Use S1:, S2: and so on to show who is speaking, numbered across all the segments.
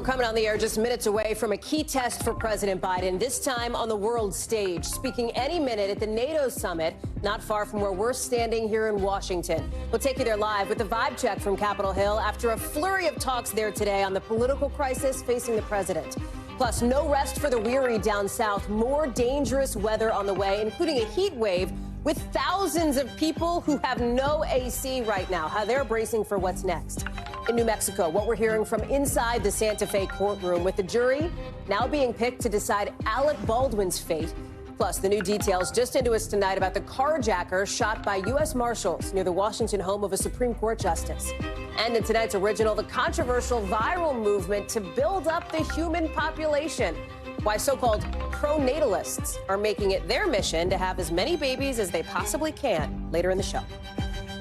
S1: coming on the air just minutes away from a key test for President Biden, this time on the world stage, speaking any minute at the NATO summit, not far from where we're standing here in Washington. We'll take you there live with the vibe check from Capitol Hill after a flurry of talks there today on the political crisis facing the president. Plus, no rest for the weary down south, more dangerous weather on the way, including a heat wave with thousands of people who have no AC right now, how they're bracing for what's next. In New Mexico, what we're hearing from inside the Santa Fe courtroom, with the jury now being picked to decide Alec Baldwin's fate. Plus, the new details just into us tonight about the carjacker shot by U.S. Marshals near the Washington home of a Supreme Court justice. And in tonight's original, the controversial viral movement to build up the human population. Why so-called pronatalists are making it their mission to have as many babies as they possibly can, later in the show.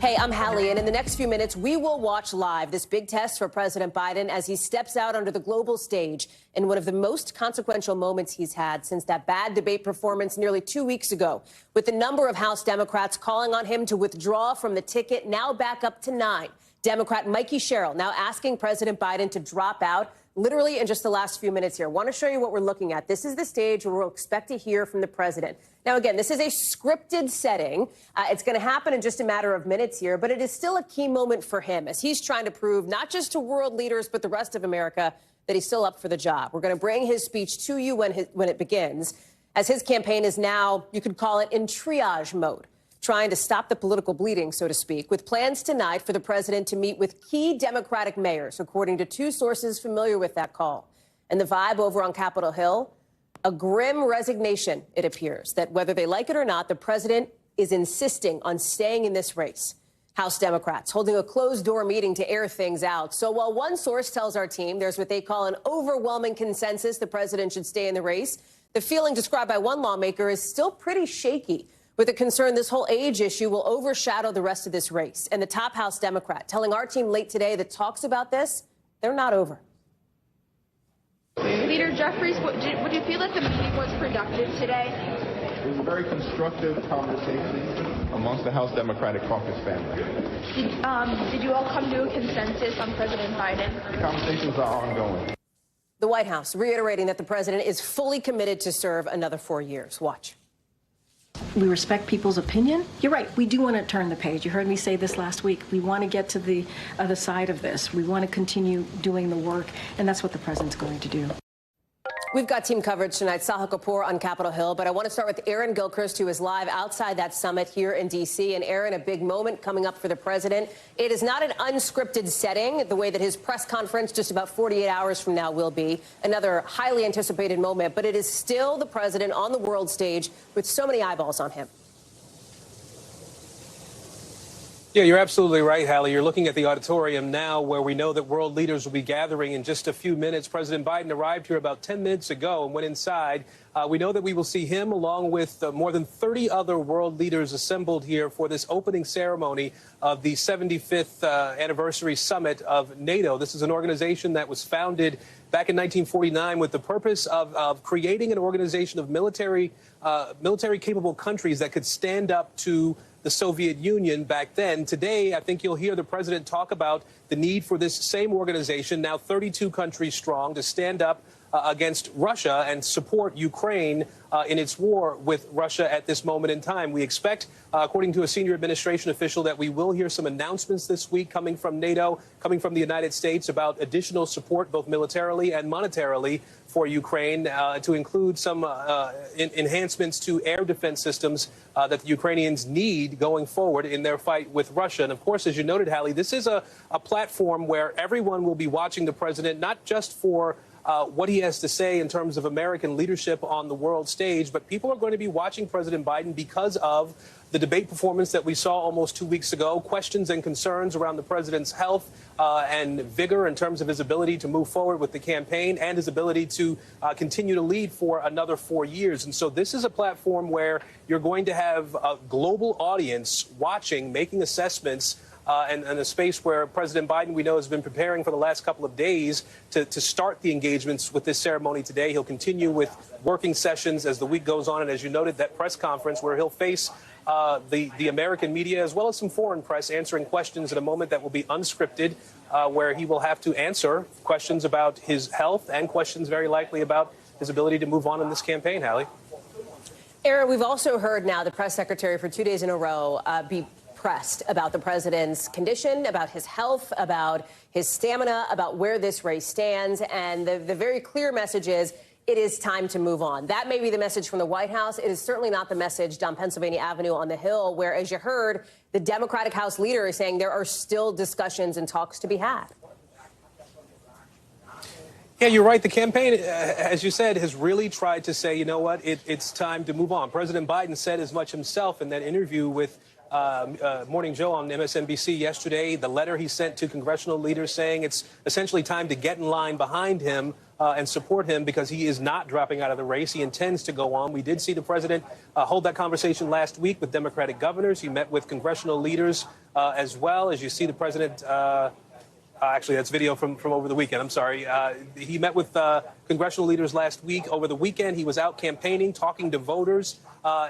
S1: Hey, I'm Hallie, and in the next few minutes, we will watch live this big test for President Biden as he steps out onto the global stage in one of the most consequential moments he's had since that bad debate performance nearly 2 weeks ago, with the number of House Democrats calling on him to withdraw from the ticket now back up to 9. Democrat Mikey Sherrill now asking President Biden to drop out literally in just the last few minutes here. I want to show you what we're looking at. This is the stage where we'll expect to hear from the president. Now, again, this is a scripted setting. It's going to happen in just a matter of minutes here, but it is still a key moment for him as he's trying to prove not just to world leaders, but the rest of America that he's still up for the job. We're going to bring his speech to you when it begins, as his campaign is now, you could call it, in triage mode, trying to stop the political bleeding, so to speak, with plans tonight for the president to meet with key Democratic mayors, according to two sources familiar with that call. And the vibe over on Capitol Hill, a grim resignation, it appears, that whether they like it or not, the president is insisting on staying in this race. House Democrats holding a closed-door meeting to air things out. So while one source tells our team there's what they call an overwhelming consensus the president should stay in the race, the feeling described by one lawmaker is still pretty shaky, with a concern this whole age issue will overshadow the rest of this race. And the top House Democrat telling our team late today that talks about this, they're not over.
S2: Leader Jeffries, would you feel that the meeting was productive today?
S3: It was a very constructive conversation amongst the House Democratic Caucus family.
S2: Did you all come to a consensus on President Biden?
S3: The conversations are ongoing.
S1: The White House reiterating that the president is fully committed to serve another 4 years. Watch.
S4: We respect people's opinion. You're right. We do want to turn the page. You heard me say this last week. We want to get to the other side of this. We want to continue doing the work, and that's what the president's going to do.
S1: We've got team coverage tonight, Sahil Kapoor on Capitol Hill, but I want to start with Aaron Gilchrist, who is live outside that summit here in D.C. And Aaron, a big moment coming up for the president. It is not an unscripted setting, the way that his press conference just about 48 hours from now will be. Another highly anticipated moment, but it is still the president on the world stage with so many eyeballs on him.
S5: Yeah, you're absolutely right, Hallie. You're looking at the auditorium now where we know that world leaders will be gathering in just a few minutes. President Biden arrived here about 10 minutes ago and went inside. We know that we will see him along with more than 30 other world leaders assembled here for this opening ceremony of the 75th anniversary summit of NATO. This is an organization that was founded back in 1949 with the purpose of creating an organization of military-capable countries that could stand up to the Soviet Union back then. Today, I think you'll hear the president talk about the need for this same organization, now 32 countries strong, to stand up against Russia and support Ukraine in its war with Russia at this moment in time. We expect, according to a senior administration official, that we will hear some announcements this week coming from NATO, coming from the United States, about additional support, both militarily and monetarily, for Ukraine, to include some enhancements to air defense systems that the Ukrainians need going forward in their fight with Russia. And of course, as you noted, Hallie, this is a platform where everyone will be watching the president, not just for what he has to say in terms of American leadership on the world stage, but people are going to be watching President Biden because of the debate performance that we saw almost 2 weeks ago, questions and concerns around the president's health and vigor in terms of his ability to move forward with the campaign and his ability to continue to lead for another 4 years. And so this is a platform where you're going to have a global audience watching, making assessments and a space where President Biden, we know, has been preparing for the last couple of days to start the engagements with this ceremony today. He'll continue with working sessions as the week goes on. And as you noted, that press conference where he'll face the American media as well as some foreign press answering questions in a moment that will be unscripted, where he will have to answer questions about his health and questions very likely about his ability to move on in this campaign, Hallie.
S1: Aaron, we've also heard now the press secretary for 2 days in a row be pressed about the president's condition, about his health, about his stamina, about where this race stands. And the very clear message is it is time to move on. That may be the message from the White House. It is certainly not the message down Pennsylvania Avenue on the Hill, where, as you heard, the Democratic House leader is saying there are still discussions and talks to be had.
S5: Yeah, you're right. The campaign, as you said, has really tried to say, you know what, it's time to move on. President Biden said as much himself in that interview with Morning Joe on MSNBC yesterday, the letter he sent to congressional leaders saying it's essentially time to get in line behind him and support him because he is not dropping out of the race. He intends to go on. We did see the president hold that conversation last week with Democratic governors. He met with congressional leaders as well. As you see, the president actually, that's video from over the weekend. I'm sorry. He met with congressional leaders last week. Over the weekend, he was out campaigning, talking to voters.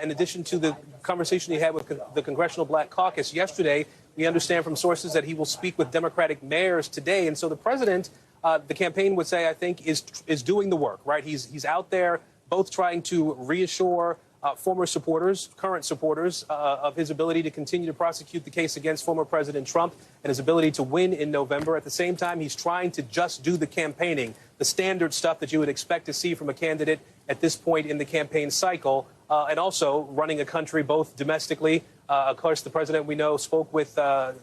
S5: In addition to the conversation he had with the Congressional Black Caucus yesterday, we understand from sources that he will speak with Democratic mayors today. And so the president, the campaign would say, I think, is doing the work, right? He's out there both trying to reassure former supporters, current supporters, of his ability to continue to prosecute the case against former President Trump and his ability to win in November. At the same time, he's trying to just do the campaigning, the standard stuff that you would expect to see from a candidate at this point in the campaign cycle, and also running a country both domestically. Of course, the president, we know, spoke with the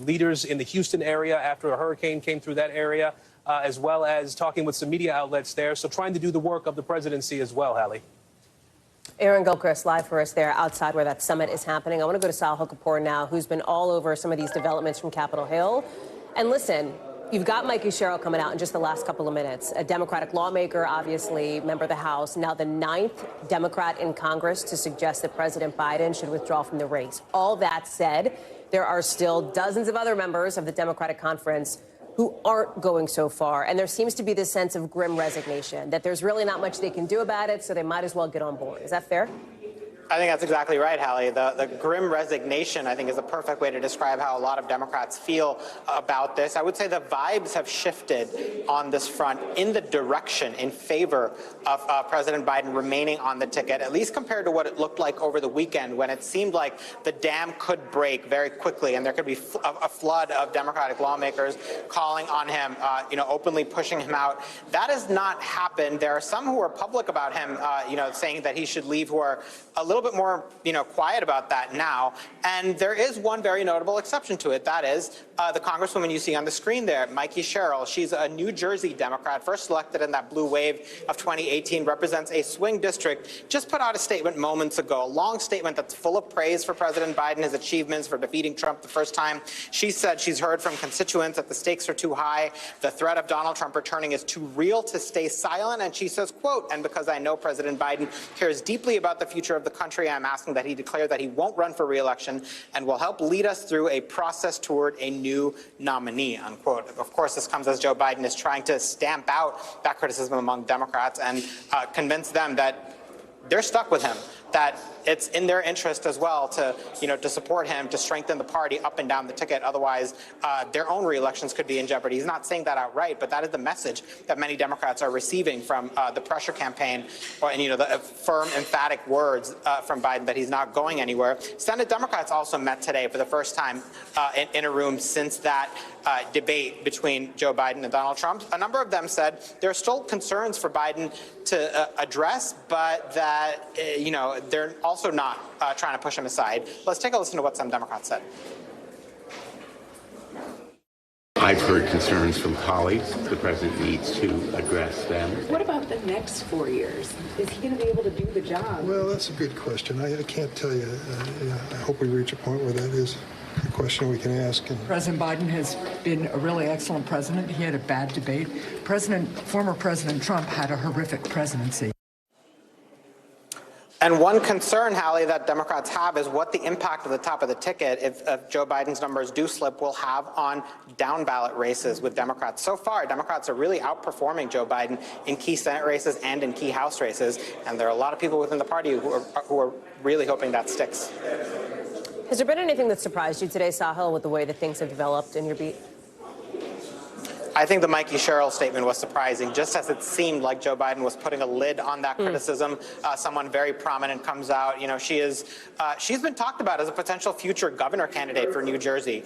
S5: leaders in the Houston area after a hurricane came through that area, as well as talking with some media outlets there. So trying to do the work of the presidency as well, Hallie.
S1: Aaron Gilchrist live for us there outside where that summit is happening. I want to go to Sahil Kapoor now, who's been all over some of these developments from Capitol Hill. And listen, you've got Mikey Sherrill coming out in just the last couple of minutes, a Democratic lawmaker, obviously, member of the House, now the 9th Democrat in Congress to suggest that President Biden should withdraw from the race. All that said, there are still dozens of other members of the Democratic Conference who aren't going so far. And there seems to be this sense of grim resignation, that there's really not much they can do about it, so they might as well get on board. Is that fair?
S6: I think that's exactly right, Hallie. The grim resignation, I think, is a perfect way to describe how a lot of Democrats feel about this. I would say the vibes have shifted on this front in the direction in favor of President Biden remaining on the ticket, at least compared to what it looked like over the weekend when it seemed like the dam could break very quickly and there could be a flood of Democratic lawmakers calling on him, openly pushing him out. That has not happened. There are some who are public about him, saying that he should leave, who are a little bit more, quiet about that now. And there is one very notable exception to it. That is the Congresswoman you see on the screen there, Mikey Sherrill. She's a New Jersey Democrat, first elected in that blue wave of 2018, represents a swing district, just put out a statement moments ago, a long statement that's full of praise for President Biden, his achievements for defeating Trump the first time. She said she's heard from constituents that the stakes are too high. The threat of Donald Trump returning is too real to stay silent. And she says, quote, and because I know President Biden cares deeply about the future of the country, I'm asking that he declare that he won't run for re-election and will help lead us through a process toward a new nominee, unquote. Of course, this comes as Joe Biden is trying to stamp out that criticism among Democrats and convince them that they're stuck with him, that it's in their interest as well to, to support him, to strengthen the party up and down the ticket. Otherwise, their own re-elections could be in jeopardy. He's not saying that outright, but that is the message that many Democrats are receiving from the pressure campaign, and the firm, emphatic words from Biden that he's not going anywhere. Senate Democrats also met today for the first time in a room since that debate between Joe Biden and Donald Trump. A number of them said there are still concerns for Biden to address, but that, they're also not trying to push him aside. Let's take a listen to what some Democrats said.
S7: I've heard concerns from colleagues. The president needs to address them.
S8: What about the next 4 years? Is he going to be able to do the job?
S9: Well, that's a good question. I can't tell you. I hope we reach a point where that is a question we can ask.
S10: President Biden has been a really excellent president. He had a bad debate. Former President Trump had a horrific presidency.
S6: And one concern, Hallie, that Democrats have is what the impact of the top of the ticket, if Joe Biden's numbers do slip, will have on down ballot races with Democrats. So far, Democrats are really outperforming Joe Biden in key Senate races and in key House races. And there are a lot of people within the party who are really hoping that sticks.
S1: Has there been anything that surprised you today, Sahil, with the way that things have developed in your beat?
S6: I think the Mikey Sherrill statement was surprising, just as it seemed like Joe Biden was putting a lid on that criticism. Someone very prominent comes out. You know, she's been talked about as a potential future governor candidate for New Jersey.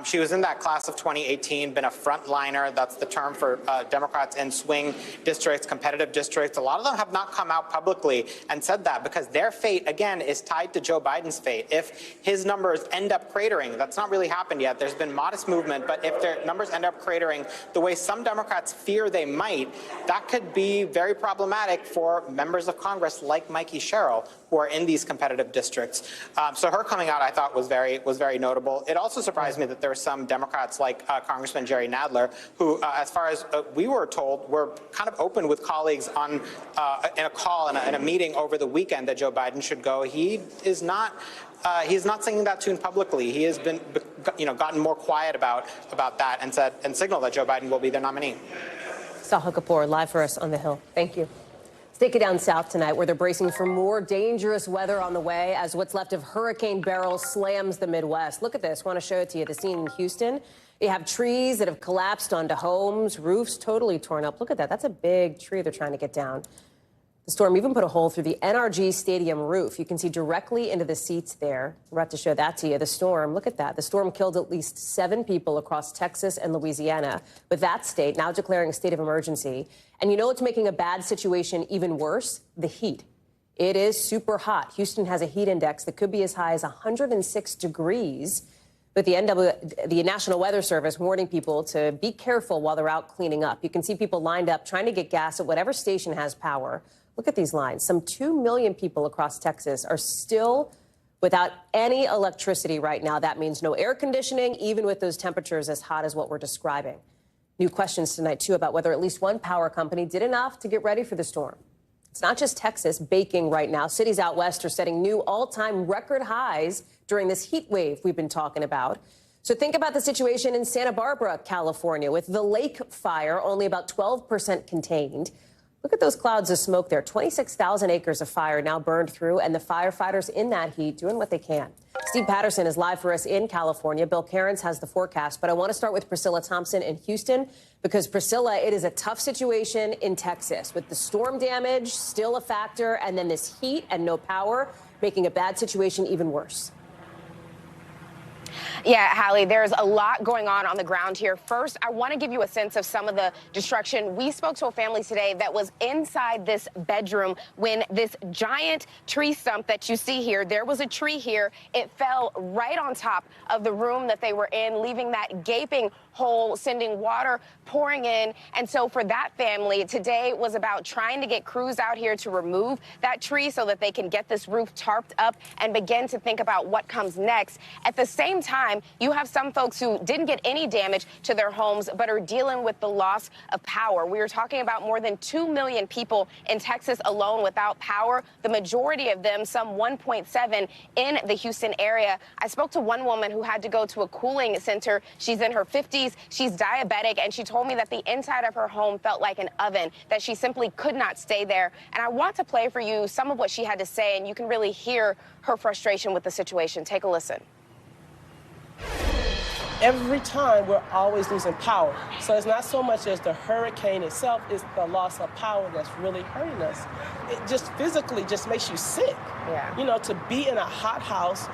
S6: She was in that class of 2018, been a frontliner. That's the term for Democrats in swing districts, competitive districts. A lot of them have not come out publicly and said that because their fate, again, is tied to Joe Biden's fate. If his numbers end up cratering, that's not really happened yet. There's been modest movement, but if their numbers end up cratering the way some Democrats fear they might, that could be very problematic for members of Congress like Mikey Sherrill, who are in these competitive districts. So her coming out, I thought, was very notable. It also surprised me that there were some Democrats like Congressman Jerry Nadler, who, as far as we were told, were kind of open with colleagues on in a call in a meeting over the weekend that Joe Biden should go. He is not singing that tune publicly. He has been, gotten more quiet about that and signaled that Joe Biden will be their nominee.
S1: Sahil Kapoor, live for us on the Hill. Thank you. Let's take it down south tonight, where they're bracing for more dangerous weather on the way as what's left of Hurricane Beryl slams the Midwest. Look at this. I want to show it to you. The scene in Houston. You have trees that have collapsed onto homes, roofs totally torn up. Look at that. That's a big tree they're trying to get down. The storm even put a hole through the NRG Stadium roof. You can see directly into the seats there. We're about to show that to you. The storm, look at that. The storm killed at least 7 people across Texas and Louisiana, with that state now declaring a state of emergency. And you know what's making a bad situation even worse? The heat. It is super hot. Houston has a heat index that could be as high as 106 degrees. But the National Weather Service warning people to be careful while they're out cleaning up. You can see people lined up trying to get gas at whatever station has power. Look at these lines. Some 2 million people across Texas are still without any electricity right now. That means no air conditioning, even with those temperatures as hot as what we're describing. New questions tonight, too, about whether at least one power company did enough to get ready for the storm. It's not just Texas baking right now. Cities out west are setting new all-time record highs during this heat wave we've been talking about. So think about the situation in Santa Barbara, California, with the lake fire only about 12% contained. Look at those clouds of smoke there. 26,000 acres of fire now burned through, and the firefighters in that heat doing what they can. Steve Patterson is live for us in California. Bill Cairns has the forecast, but I want to start with Priscilla Thompson in Houston because, Priscilla, it is a tough situation in Texas with the storm damage still a factor, and then this heat and no power making a bad situation even worse.
S11: Yeah, Hallie, there's a lot going on the ground here. First, I want to give you a sense of some of the destruction. We spoke to a family today that was inside this bedroom when this giant tree stump that you see here, there was a tree here. It fell right on top of the room that they were in, leaving that gaping hole, sending water pouring in. And so for that family, today was about trying to get crews out here to remove that tree so that they can get this roof tarped up and begin to think about what comes next. At the same time, you have some folks who didn't get any damage to their homes but are dealing with the loss of power. We are talking about more than 2 million people in Texas alone without power, the majority of them, some 1.7 in the Houston area. I spoke to one woman who had to go to a cooling center. She's in her 50s. She's diabetic, and she told me that the inside of her home felt like an oven, that she simply could not stay there. And I want to play for you some of what she had to say, and you can really hear her frustration with the situation. Take a listen.
S12: Every time we're always losing power. So it's not so much as the hurricane itself, it's the loss of power that's really hurting us. It just physically just makes you sick.
S11: Yeah.
S12: You know, to be in a hot house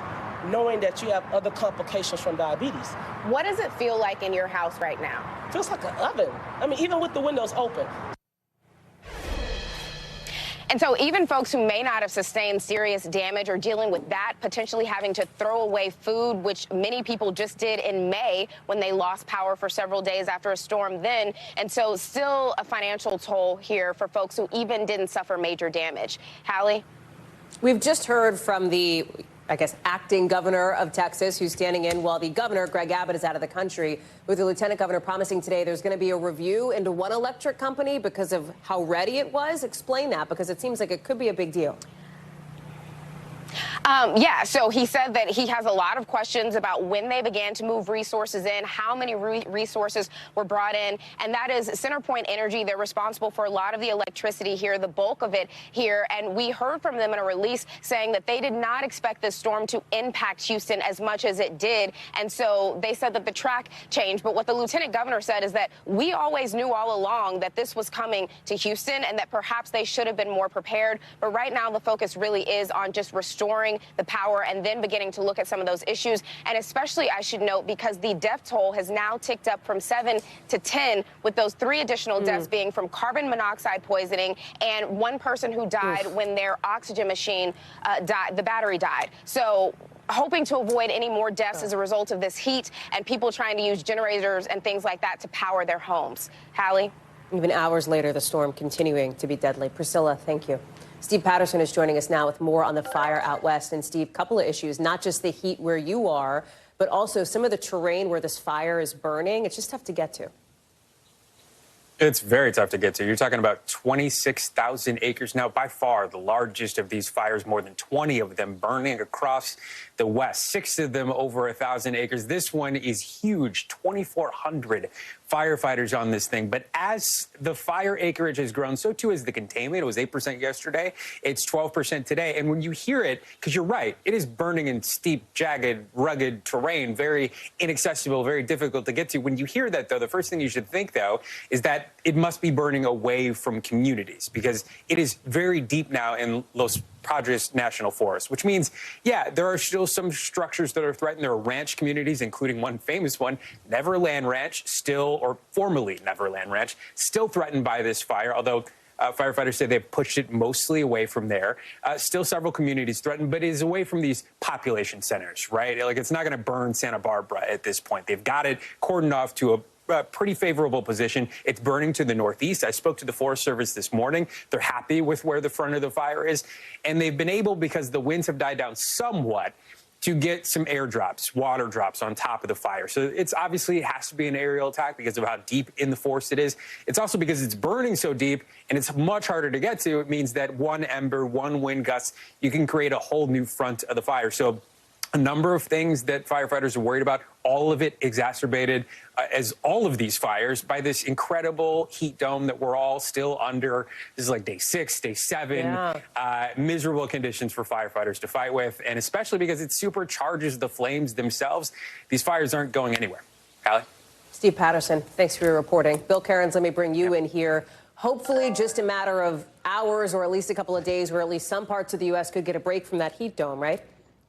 S12: knowing that you have other complications from diabetes.
S11: What does it feel like in your house right now?
S12: It feels like an oven. I mean, even with the windows open.
S11: And so even folks who may not have sustained serious damage are dealing with that, potentially having to throw away food, which many people just did in May when they lost power for several days after a storm then. And so still a financial toll here for folks who even didn't suffer major damage. Hallie?
S1: We've just heard from the acting governor of Texas, who's standing in while the governor, Greg Abbott, is out of the country, with the lieutenant governor promising today there's going to be a review into one electric company because of how ready it was. Explain that, because it seems like it could be a big deal.
S11: Yeah, so he said that he has a lot of questions about when they began to move resources in, how many resources were brought in, and that is CenterPoint Energy. They're responsible for a lot of the electricity here, the bulk of it here, and we heard from them in a release saying that they did not expect this storm to impact Houston as much as it did, and so they said that the track changed. But what the lieutenant governor said is that we always knew all along that this was coming to Houston and that perhaps they should have been more prepared, but right now the focus really is on just restoring the power and then beginning to look at some of those issues. And especially, I should note, because the death toll has now ticked up from 7 to 10, with those 3 additional deaths being from carbon monoxide poisoning and 1 person who died when their oxygen machine died, the battery died. So hoping to avoid any more deaths as a result of this heat and people trying to use generators and things like that to power their homes. Hallie?
S1: Even hours later, the storm continuing to be deadly. Priscilla, thank you. Steve Patterson is joining us now with more on the fire out west. And Steve, couple of issues, not just the heat where you are, but also some of the terrain where this fire is burning. It's just tough to get to.
S13: It's very tough to get to. You're talking about 26,000 acres now, by far the largest of these fires, more than 20 of them burning across the west, 6 of them over 1,000 acres. This one is huge, 2,400 firefighters on this thing. But as the fire acreage has grown, so too has the containment. It was 8% yesterday. It's 12% today. And when you hear it, because you're right, it is burning in steep, jagged, rugged terrain, very inaccessible, very difficult to get to. When you hear that, though, the first thing you should think, though, is that it must be burning away from communities, because it is very deep now in Los Padres National Forest, which means, yeah, there are still some structures that are threatened. There are ranch communities, including one famous one, Neverland Ranch, still, or formerly Neverland Ranch, still threatened by this fire, although firefighters say they've pushed it mostly away from there. Still several communities threatened, but it is away from these population centers, right? Like, it's not going to burn Santa Barbara at this point. They've got it cordoned off to a pretty favorable position. It's burning to the northeast. I spoke to the Forest Service this morning. They're happy with where the front of the fire is. And they've been able, because the winds have died down somewhat, to get some airdrops, water drops on top of the fire. So it's obviously, it has to be an aerial attack because of how deep in the forest it is. It's also because it's burning so deep and it's much harder to get to. It means that one ember, one wind gust, you can create a whole new front of the fire. So a number of things that firefighters are worried about, all of it exacerbated, as all of these fires, by this incredible heat dome that we're all still under. This is like day 6, day 7, miserable conditions for firefighters to fight with, and especially because it supercharges the flames themselves. These fires aren't going anywhere. Hallie?
S1: Steve Patterson, thanks for your reporting. Bill Cairns, let me bring you in here. Hopefully just a matter of hours or at least a couple of days where at least some parts of the U.S. could get a break from that heat dome, right?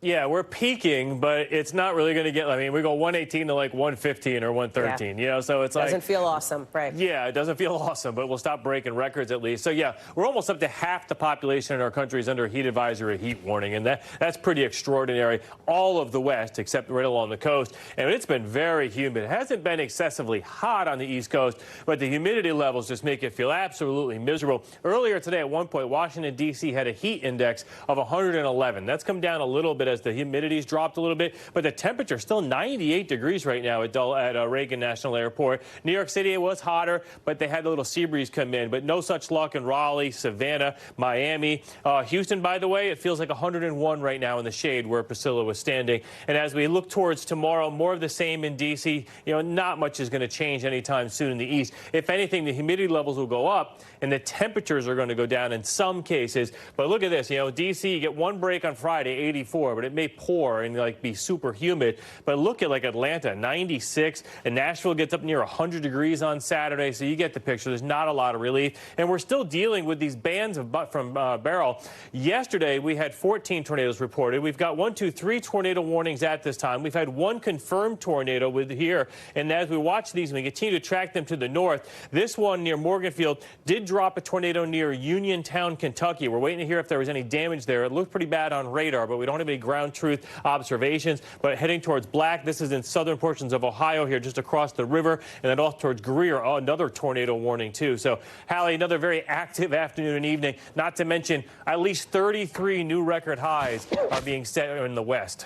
S14: Yeah, we're peaking, but it's not really going to get, I mean, we go 118 to like 115 or 113, you know, so it's like.
S1: Doesn't feel awesome, right?
S14: Yeah, it doesn't feel awesome, but we'll stop breaking records at least. So, yeah, we're almost up to half the population in our country is under a heat advisory, heat warning, and that's pretty extraordinary. All of the West, except right along the coast, and it's been very humid. It hasn't been excessively hot on the East Coast, but the humidity levels just make it feel absolutely miserable. Earlier today, at one point, Washington, D.C. had a heat index of 111. That's come down a little bit as the humidity's dropped a little bit, but the temperature's still 98 degrees right now at Reagan National Airport. New York City, it was hotter, but they had a little sea breeze come in, but no such luck in Raleigh, Savannah, Miami. Houston, by the way, it feels like 101 right now in the shade where Priscilla was standing. And as we look towards tomorrow, more of the same in D.C. You know, not much is going to change anytime soon in the east. If anything, the humidity levels will go up and the temperatures are going to go down in some cases. But look at this, you know, D.C., you get one break on Friday, 84, but it may pour and like be super humid. But look at like Atlanta, 96, and Nashville gets up near 100 degrees on Saturday. So you get the picture. There's not a lot of relief. And we're still dealing with these bands of from Beryl. Yesterday, we had 14 tornadoes reported. We've got 1, 2, 3 tornado warnings at this time. We've had one confirmed tornado with here. And as we watch these, we continue to track them to the north. This one near Morganfield did drop a tornado near Uniontown, Kentucky. We're waiting to hear if there was any damage there. It looked pretty bad on radar, but we don't have any ground truth observations. But heading towards Black, this is in southern portions of Ohio here, just across the river, and then off towards Greer, another tornado warning too. So, Hallie, another very active afternoon and evening, not to mention at least 33 new record highs are being set in the West.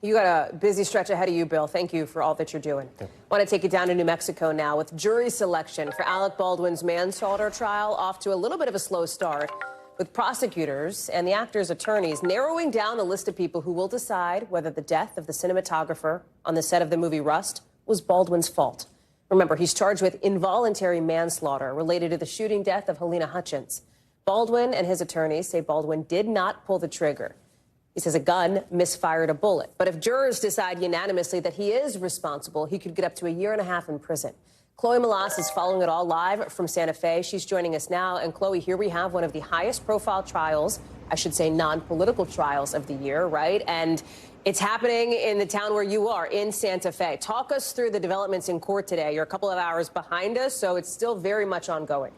S1: You got a busy stretch ahead of you, Bill. Thank you for all that you're doing. I want to take you down to New Mexico now with jury selection for Alec Baldwin's manslaughter trial off to a little bit of a slow start. with prosecutors and the actor's attorneys narrowing down the list of people who will decide whether the death of the cinematographer on the set of the movie Rust was Baldwin's fault. Remember, he's charged with involuntary manslaughter related to the shooting death of Helena Hutchins. Baldwin and his attorneys say Baldwin did not pull the trigger. He says a gun misfired a bullet. But if jurors decide unanimously that he is responsible, he could get up to a year and a half in prison. Chloe Malas is following it all live from Santa Fe. She's joining us now. And Chloe, here we have one of the highest profile trials, I should say non-political trials of the year, right? And it's happening in the town where you are, in Santa Fe. Talk us through the developments in court today. You're a couple of hours behind us, so it's still very much ongoing.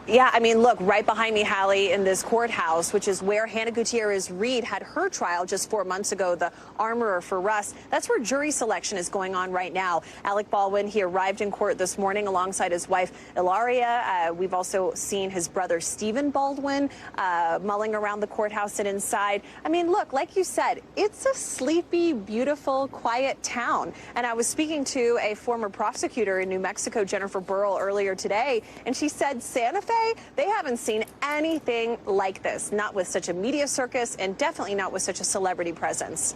S15: Yeah, I mean, look, right behind me, Hallie, in this courthouse, which is where Hannah Gutierrez Reed had her trial just 4 months ago, the armorer for Rust. That's where jury selection is going on right now. Alec Baldwin, he arrived in court this morning alongside his wife, Ilaria. We've also seen his brother, Stephen Baldwin, mulling around the courthouse and inside. I mean, look, like you said, it's a sleepy, beautiful, quiet town. And I was speaking to a former prosecutor in New Mexico, Jennifer Burrell, earlier today, and she said Santa Fe, they haven't seen anything like this, not with such a media circus and definitely not with such a celebrity presence.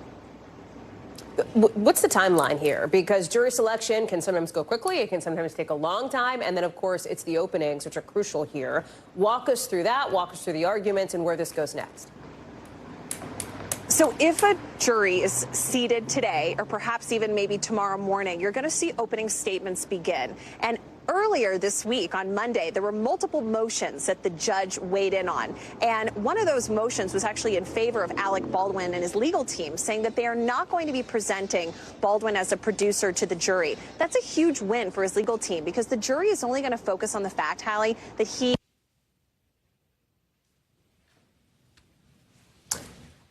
S1: What's the timeline here? Because jury selection can sometimes go quickly. It can sometimes take a long time. And then, of course, it's the openings, which are crucial here. Walk us through that. Walk us through the arguments and where this goes next.
S15: So if a jury is seated today, or perhaps even maybe tomorrow morning, you're going to see opening statements begin. And earlier this week, on Monday, there were multiple motions that the judge weighed in on. And one of those motions was actually in favor of Alec Baldwin and his legal team, saying that they are not going to be presenting Baldwin as a producer to the jury. That's a huge win for his legal team, because the jury is only going to focus on the fact, Hallie, that he...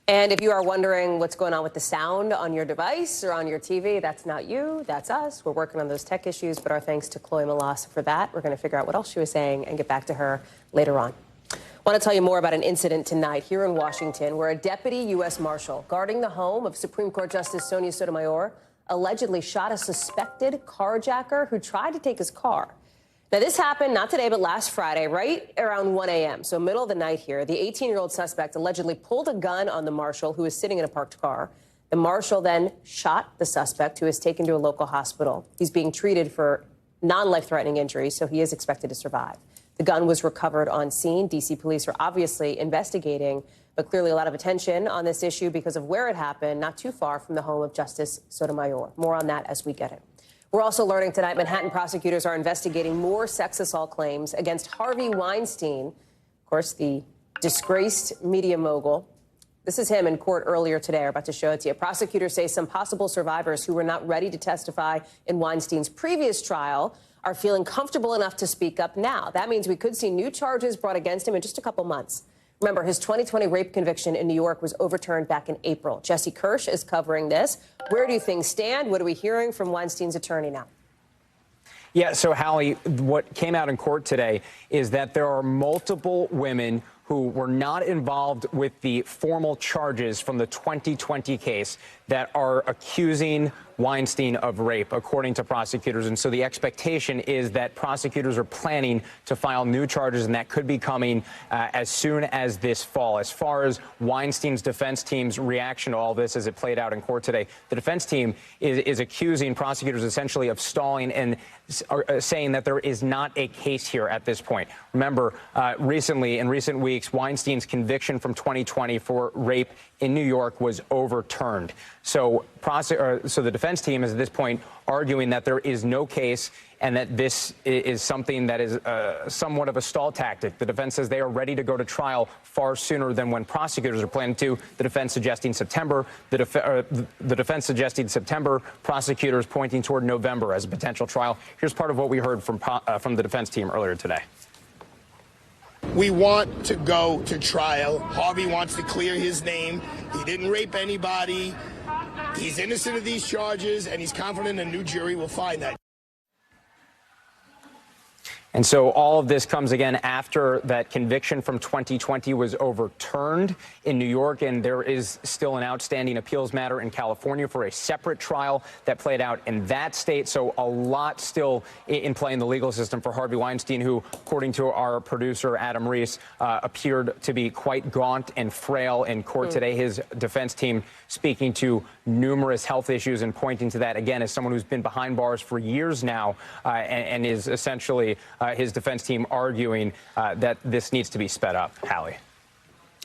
S1: And if you are wondering what's going on with the sound on your device or on your TV, that's not you, that's us. We're working on those tech issues, but our thanks to Chloe Malas for that. We're going to figure out what else she was saying and get back to her later on. I want to tell you more about an incident tonight here in Washington where a deputy U.S. Marshal guarding the home of Supreme Court Justice Sotomayor allegedly shot a suspected carjacker who tried to take his car. Now, this happened not today, but last Friday, right around 1 a.m., so middle of the night here. The 18-year-old suspect allegedly pulled a gun on the marshal who was sitting in a parked car. The marshal then shot the suspect, who was taken to a local hospital. He's being treated for non-life-threatening injuries, so he is expected to survive. The gun was recovered on scene. D.C. police are obviously investigating, but clearly a lot of attention on this issue because of where it happened, not too far from the home of Justice Sotomayor. More on that as we get it. We're also learning tonight Manhattan prosecutors are investigating more sex assault claims against Harvey Weinstein, of course, the disgraced media mogul. This is him in court earlier today. We're about to show it to you. Prosecutors say some possible survivors who were not ready to testify in Weinstein's previous trial are feeling comfortable enough to speak up now. That means we could see new charges brought against him in just a couple months. Remember, his 2020 rape conviction in New York was overturned back in April. Jesse Kirsch is covering this. Where do things stand? What are we hearing from Weinstein's attorney now?
S16: Yeah, so, Hallie, what came out in court today is that there are multiple women who were not involved with the formal charges from the 2020 case that are accusing Weinstein of rape, according to prosecutors. And so the expectation is that prosecutors are planning to file new charges, and that could be coming as soon as this fall. As far as Weinstein's defense team's reaction to all this as it played out in court today, the defense team is accusing prosecutors essentially of stalling and saying that there is not a case here at this point. Remember, in recent weeks, Weinstein's conviction from 2020 for rape in New York was overturned. So the defense team is at this point arguing that there is no case and that this is something that is somewhat of a stall tactic. The defense says they are ready to go to trial far sooner than when prosecutors are planning to. The defense suggesting September. The defense suggesting September. Prosecutors pointing toward November as a potential trial. Here's part of what we heard from the defense team earlier today.
S17: We want to go to trial. Harvey wants to clear his name. He didn't rape anybody. He's innocent of these charges, and he's confident a new jury will find that.
S16: And so all of this comes again after that conviction from 2020 was overturned in New York, and there is still an outstanding appeals matter in California for a separate trial that played out in that state. So a lot still in play in the legal system for Harvey Weinstein, who, according to our producer, Adam Reese, appeared to be quite gaunt and frail in court today. His defense team speaking to numerous health issues and pointing to that, again, as someone who's been behind bars for years now and is essentially his defense team arguing that this needs to be sped up. Hallie.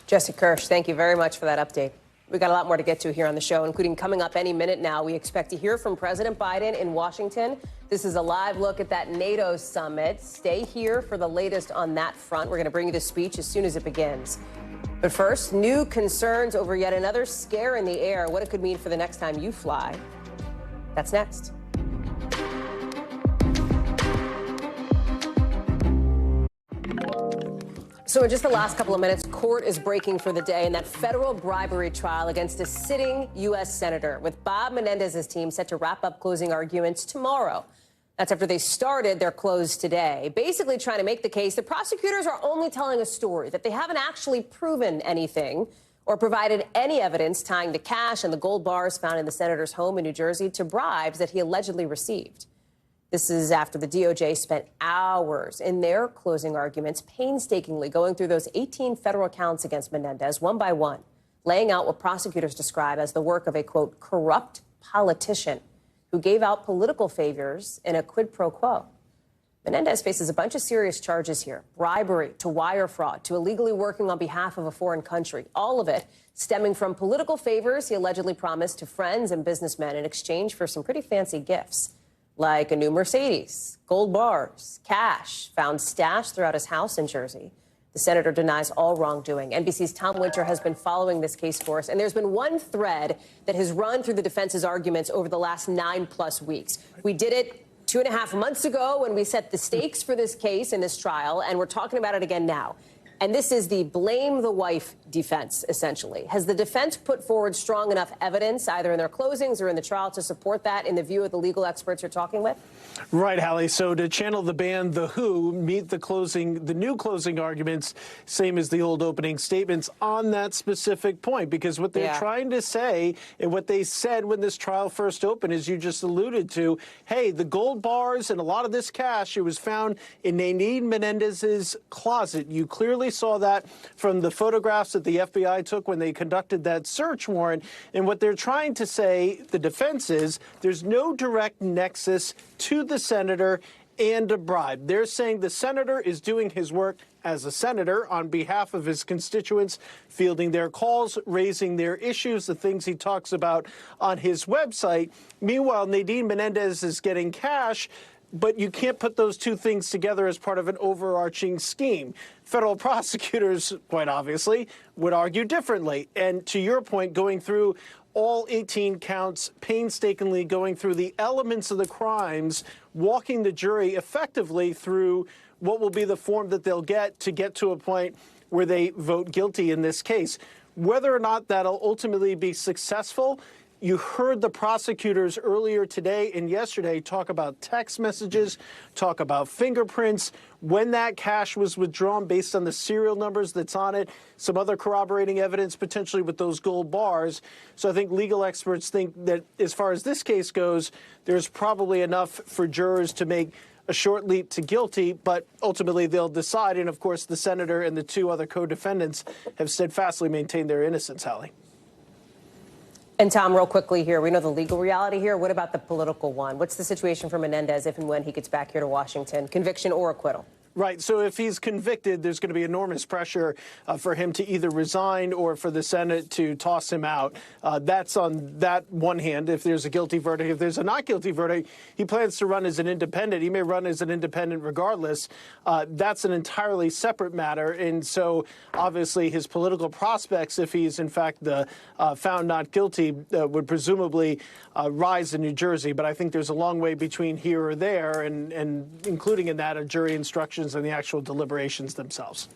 S1: Jesse Kirsch, thank you very much for that update. We've got a lot more to get to here on the show, including coming up any minute now. We expect to hear from President Biden in Washington. This is a live look at that NATO summit. Stay here for the latest on that front. We're going to bring you the speech as soon as it begins. But first, new concerns over yet another scare in the air, what it could mean for the next time you fly. That's next. So in just the last couple of minutes, court is breaking for the day in that federal bribery trial against a sitting U.S. senator, with Bob Menendez's team set to wrap up closing arguments tomorrow. That's after they started their close today, basically trying to make the case that prosecutors are only telling a story, that they haven't actually proven anything or provided any evidence tying the cash and the gold bars found in the senator's home in New Jersey to bribes that he allegedly received. This is after the DOJ spent hours in their closing arguments painstakingly going through those 18 federal counts against Menendez one by one, laying out what prosecutors describe as the work of a, quote, corrupt politician who gave out political favors in a quid pro quo. Menendez faces a bunch of serious charges here: bribery to wire fraud to illegally working on behalf of a foreign country, all of it stemming from political favors he allegedly promised to friends and businessmen in exchange for some pretty fancy gifts, like a new Mercedes, gold bars, cash found stashed throughout his house in Jersey. The senator denies all wrongdoing. NBC's Tom Winter has been following this case for us, and there's been one thread that has run through the defense's arguments over the last 9+ weeks. We did it 2.5 months ago when we set the stakes for this case and this trial, and we're talking about it again now. And this is the blame the wife defense, essentially. Has the defense put forward strong enough evidence, either in their closings or in the trial, to support that in the view of the legal experts you're talking with?
S18: Right, Hallie. So to channel the band The Who, meet the new closing arguments, same as the old opening statements on that specific point. Because what they're trying to say, and what they said when this trial first opened, as you just alluded to, hey, the gold bars and a lot of this cash, it was found in Nadine Menendez's closet. You clearly saw that from the photographs that the FBI took when they conducted that search warrant. And what they're trying to say, the defense, is there's no direct nexus to the senator and a bribe. They're saying the senator is doing his work as a senator on behalf of his constituents, fielding their calls, raising their issues, the things he talks about on his website. Meanwhile, Nadine Menendez is getting cash, but you can't put those two things together as part of an overarching scheme. Federal prosecutors, quite obviously, would argue differently. And to your point, going through all 18 counts, painstakingly going through the elements of the crimes, walking the jury effectively through what will be the form that they'll get to a point where they vote guilty in this case. Whether or not that'll ultimately be successful, you heard the prosecutors earlier today and yesterday talk about text messages, talk about fingerprints, when that cash was withdrawn based on the serial numbers that's on it, some other corroborating evidence potentially with those gold bars. So I think legal experts think that as far as this case goes, there's probably enough for jurors to make a short leap to guilty, but ultimately they'll decide. And of course, the senator and the two other co-defendants have steadfastly maintained their innocence, Hallie.
S1: And Tom, real quickly here, we know the legal reality here. What about the political one? What's the situation for Menendez if and when he gets back here to Washington, conviction or acquittal?
S18: Right. So if he's convicted, there's going to be enormous pressure for him to either resign or for the Senate to toss him out. That's on that one hand. If there's a guilty verdict, if there's a not guilty verdict, he plans to run as an independent. He may run as an independent regardless. That's an entirely separate matter. And so obviously his political prospects, if he's in fact found not guilty, would presumably rise in New Jersey. But I think there's a long way between here or there, and including in that a jury instructions and the actual deliberations themselves.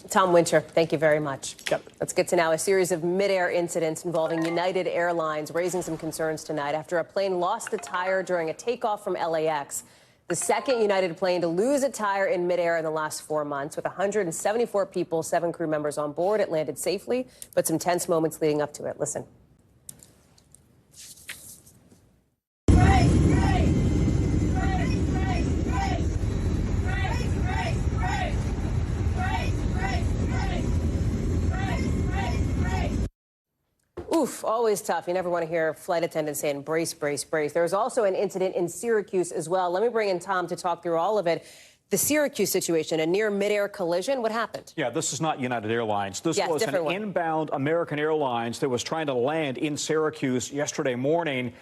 S1: Tom Winter, thank you very much.
S18: Yep.
S1: Let's get to now a series of mid-air incidents involving United Airlines raising some concerns tonight after a plane lost a tire during a takeoff from LAX. the second United plane to lose a tire in midair in the last 4 months. With 174 people, 7 crew members on board, it landed safely, but some tense moments leading up to it. Listen. Oof, always tough. You never want to hear flight attendants saying brace, brace, brace. There was also an incident in Syracuse as well. Let me bring in Tom to talk through all of it. The Syracuse situation, a near midair collision. What happened?
S19: Yeah, this is not United Airlines. This was an inbound American Airlines that was trying to land in Syracuse yesterday morning.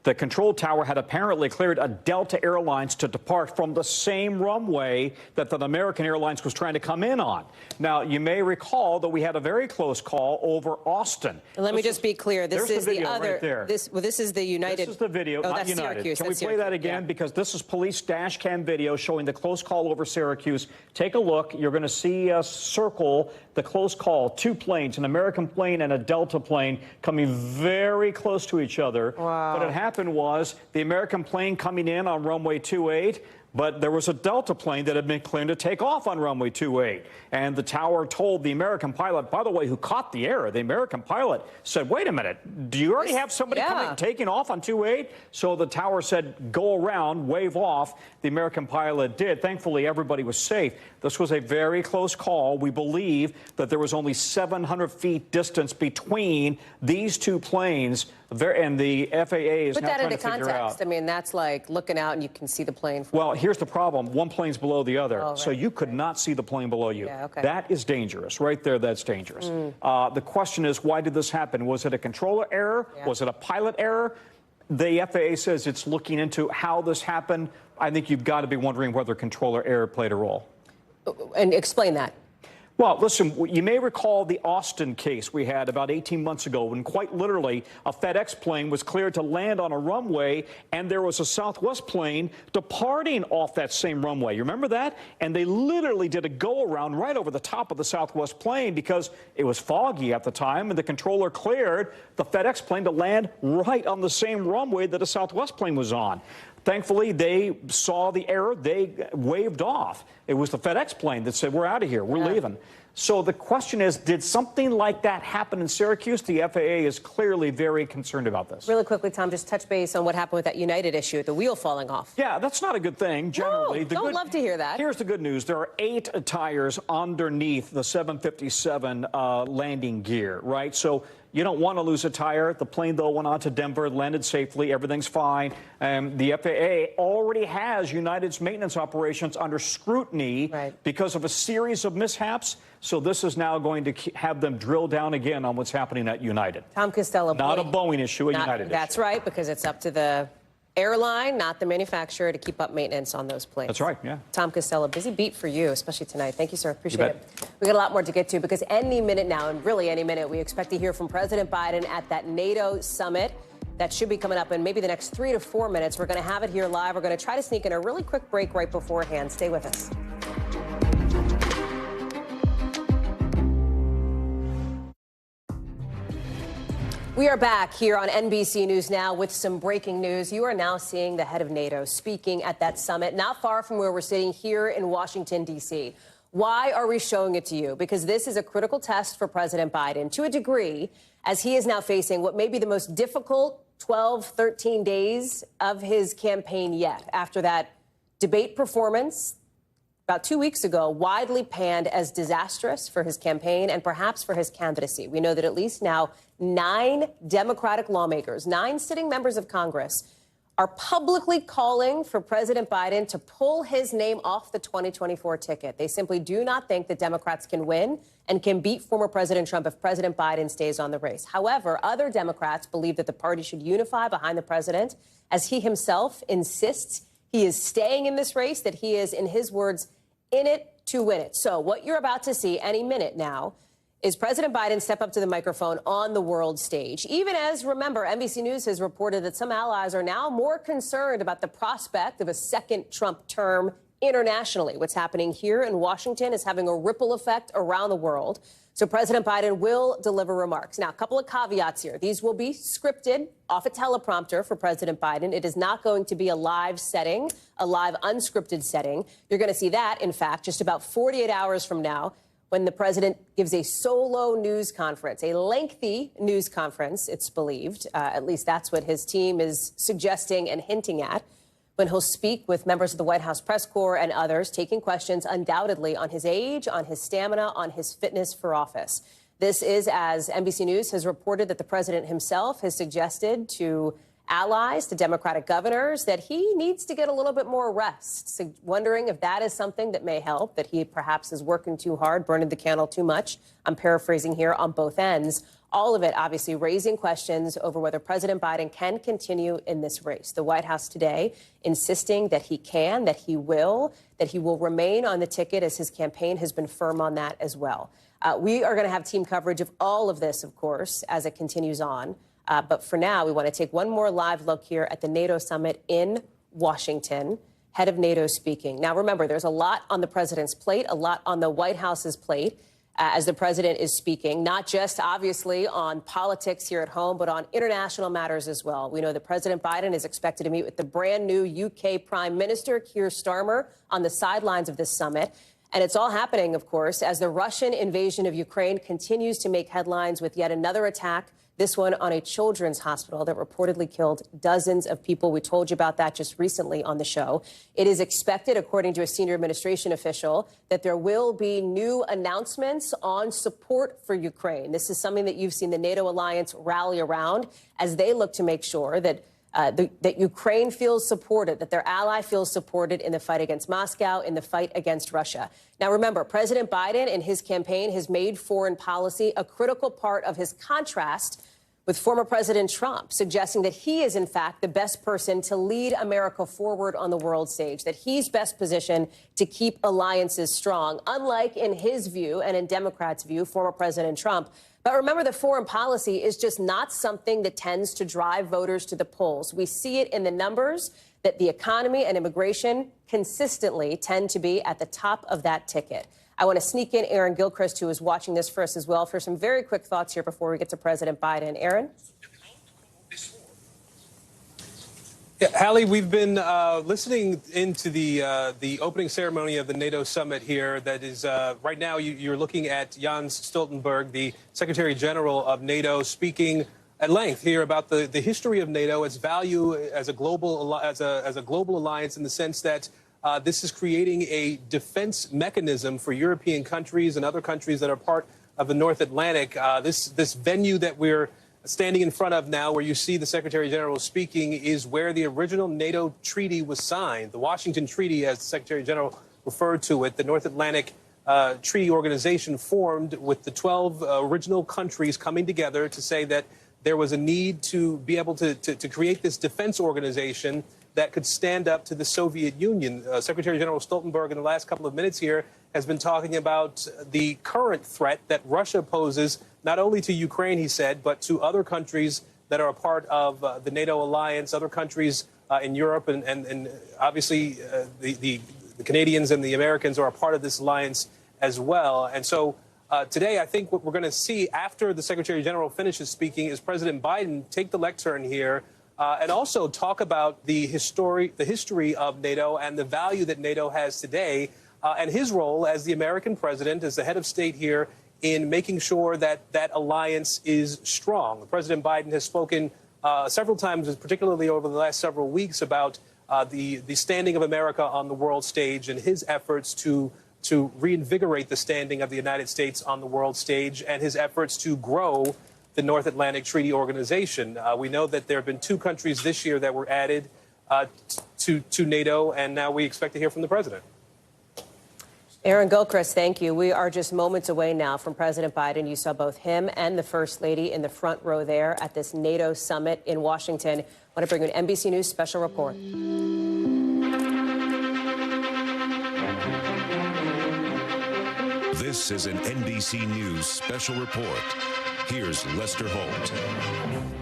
S19: The control tower had apparently cleared a Delta Airlines to depart from the same runway that the American Airlines was trying to come in on. Now, you may recall that we had a very close call over Austin.
S1: And let me just be clear. This is the other.
S19: Right there.
S1: This is the United.
S19: This is the video, not United.
S1: Syracuse.
S19: Can we play that again? Yeah. Because this is police dash cam video showing the close call over Syracuse. Take a look. You're going to see us circle the close call. 2 planes, an American plane and a Delta plane, coming very close to each other.
S1: Wow.
S19: What had happened was the American plane coming in on runway 28, but there was a Delta plane that had been cleared to take off on runway 28. And the tower told the American pilot, by the way, who caught the error, the American pilot said, wait a minute, do you already have somebody taking off on 28? So the tower said, go around, wave off. The American pilot did. Thankfully, everybody was safe. This was a very close call. We believe that there was only 700 feet distance between these 2 planes. And the FAA is now trying to figure out. Put that into context.
S1: I mean, that's like looking out and you can see the plane.
S19: Well, here's the problem. One plane's below the other, so you could not see the plane below you.
S1: Yeah, okay.
S19: That is dangerous. Right there, that's dangerous. The question is, why did this happen? Was it a controller error? Yeah. Was it a pilot error? The FAA says it's looking into how this happened. I think you've got to be wondering whether controller error played a role.
S1: And explain that.
S19: Well, listen, you may recall the Austin case we had about 18 months ago when quite literally a FedEx plane was cleared to land on a runway and there was a Southwest plane departing off that same runway. You remember that? And they literally did a go-around right over the top of the Southwest plane because it was foggy at the time and the controller cleared the FedEx plane to land right on the same runway that a Southwest plane was on. Thankfully, they saw the error. They waved off. It was the FedEx plane that said, we're out of here. We're leaving. So the question is, did something like that happen in Syracuse? The FAA is clearly very concerned about this.
S1: Really quickly, Tom, just touch base on what happened with that United issue, the wheel falling off.
S19: Yeah, that's not a good thing, generally.
S1: No, don't love to hear that.
S19: Here's the good news. There are 8 tires underneath the 757 landing gear, right? So you don't want to lose a tire. The plane, though, went on to Denver, landed safely. Everything's fine. The FAA already has United's maintenance operations under scrutiny because of a series of mishaps. So this is now going to have them drill down again on what's happening at United.
S1: Tom Costello.
S19: Not a Boeing issue, a United issue.
S1: That's right, because it's up to the airline, not the manufacturer, to keep up maintenance on those planes.
S19: That's right, yeah.
S1: Tom Costello, busy beat for you, especially tonight. Thank you, sir. Appreciate it. We got a lot more to get to because any minute now, and really any minute, we expect to hear from President Biden at that NATO summit. That should be coming up in maybe the next 3 to 4 minutes. We're going to have it here live. We're going to try to sneak in a really quick break right beforehand. Stay with us. We are back here on NBC News Now with some breaking news. You are now seeing the head of NATO speaking at that summit, not far from where we're sitting here in Washington, D.C. Why are we showing it to you? Because this is a critical test for President Biden to a degree, as he is now facing what may be the most difficult 12, 13 days of his campaign yet. After that debate performance about 2 weeks ago, widely panned as disastrous for his campaign and perhaps for his candidacy. We know that at least now 9 Democratic lawmakers, 9 sitting members of Congress, are publicly calling for President Biden to pull his name off the 2024 ticket. They simply do not think that Democrats can win and can beat former President Trump if President Biden stays on the race. However, other Democrats believe that the party should unify behind the president, as he himself insists he is staying in this race, that he is, in his words, in it to win it. So what you're about to see any minute now is President Biden step up to the microphone on the world stage. Even as, remember, NBC News has reported that some allies are now more concerned about the prospect of a second Trump term internationally. What's happening here in Washington is having a ripple effect around the world. So President Biden will deliver remarks. Now, a couple of caveats here. These will be scripted off a teleprompter for President Biden. It is not going to be a live setting, a live unscripted setting. You're going to see that, in fact, just about 48 hours from now, when the president gives a solo news conference, a lengthy news conference, it's believed. At least that's what his team is suggesting and hinting at, when he'll speak with members of the White House press corps and others, taking questions undoubtedly on his age, on his stamina, on his fitness for office. This is, as NBC News has reported, that the president himself has suggested to allies, to Democratic governors, that he needs to get a little bit more rest. So wondering if that is something that may help, that he perhaps is working too hard, burning the candle too much. I'm paraphrasing here on both ends. All of it obviously raising questions over whether President Biden can continue in this race. The White House today insisting that he can, that he will remain on the ticket, as his campaign has been firm on that as well. We are going to have team coverage of all of this, of course, as it continues on. But for now, we want to take one more live look here at the NATO summit in Washington. Head of NATO speaking. Now, remember, there's a lot on the president's plate, a lot on the White House's plate. As the president is speaking, not just obviously on politics here at home, but on international matters as well. We know that President Biden is expected to meet with the brand new UK Prime Minister, Keir Starmer, on the sidelines of this summit. And it's all happening, of course, as the Russian invasion of Ukraine continues to make headlines with yet another attack, this one on a children's hospital that reportedly killed dozens of people. We told you about that just recently on the show. It is expected, according to a senior administration official, that there will be new announcements on support for Ukraine. This is something that you've seen the NATO alliance rally around as they look to make sure that that Ukraine feels supported, that their ally feels supported in the fight against Moscow, in the fight against Russia. Now, remember, President Biden in his campaign has made foreign policy a critical part of his contrast with former President Trump, suggesting that he is, in fact, the best person to lead America forward on the world stage, that he's best positioned to keep alliances strong, unlike, in his view and in Democrats' view, former President Trump. But remember, the foreign policy is just not something that tends to drive voters to the polls. We see it in the numbers that the economy and immigration consistently tend to be at the top of that ticket. I want to sneak in Aaron Gilchrist, who is watching this for us as well, for some very quick thoughts here before we get to President Biden. Aaron?
S5: Yeah, Hallie, we've been listening into the opening ceremony of the NATO summit here. That is right now you're looking at Jens Stoltenberg, the Secretary General of NATO, speaking at length here about the history of NATO, its value as a global alliance, in the sense that this is creating a defense mechanism for European countries and other countries that are part of the North Atlantic. This venue that we're standing in front of now, where you see the Secretary General speaking, is where the original NATO treaty was signed. The Washington Treaty, as the Secretary General referred to it, the North Atlantic Treaty Organization, formed with the 12 original countries coming together to say that there was a need to be able to create this defense organization that could stand up to the Soviet Union. Secretary General Stoltenberg, in the last couple of minutes here, has been talking about the current threat that Russia poses, not only to Ukraine, he said, but to other countries that are a part of the NATO alliance, other countries in Europe, and obviously the Canadians and the Americans are a part of this alliance as well. And so today, I think what we're going to see after the Secretary General finishes speaking is President Biden take the lectern here and also talk about the history of NATO and the value that NATO has today, and his role as the American president, as the head of state here, in making sure that that alliance is strong. President Biden has spoken several times, particularly over the last several weeks, about the standing of America on the world stage and his efforts to reinvigorate the standing of the United States on the world stage, and his efforts to grow the North Atlantic Treaty Organization. We know that there have been 2 countries this year that were added to NATO, and now we expect to hear from the president.
S1: Aaron Gilchrist, thank you. We are just moments away now from President Biden. You saw both him and the First Lady in the front row there at this NATO summit in Washington. I want to bring you an NBC News special report.
S20: This is an NBC News special report. here's Lester Holt.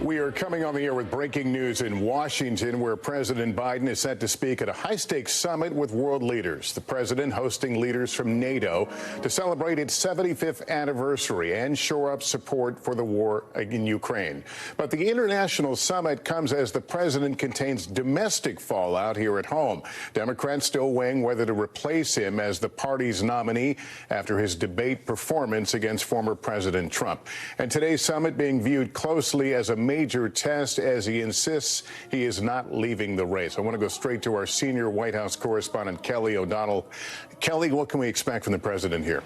S21: We are coming on the air with breaking news in Washington, where President Biden is set to speak at a high-stakes summit with world leaders. The president hosting leaders from NATO to celebrate its 75th anniversary and shore up support for the war in Ukraine. But the international summit comes as the president contains domestic fallout here at home. Democrats still weighing whether to replace him as the party's nominee after his debate performance against former President Trump. And today's summit being viewed closely as a major test as he insists he is not leaving the race. I want to go straight to our senior White House correspondent, Kelly O'Donnell. Kelly, what can we expect from the president here?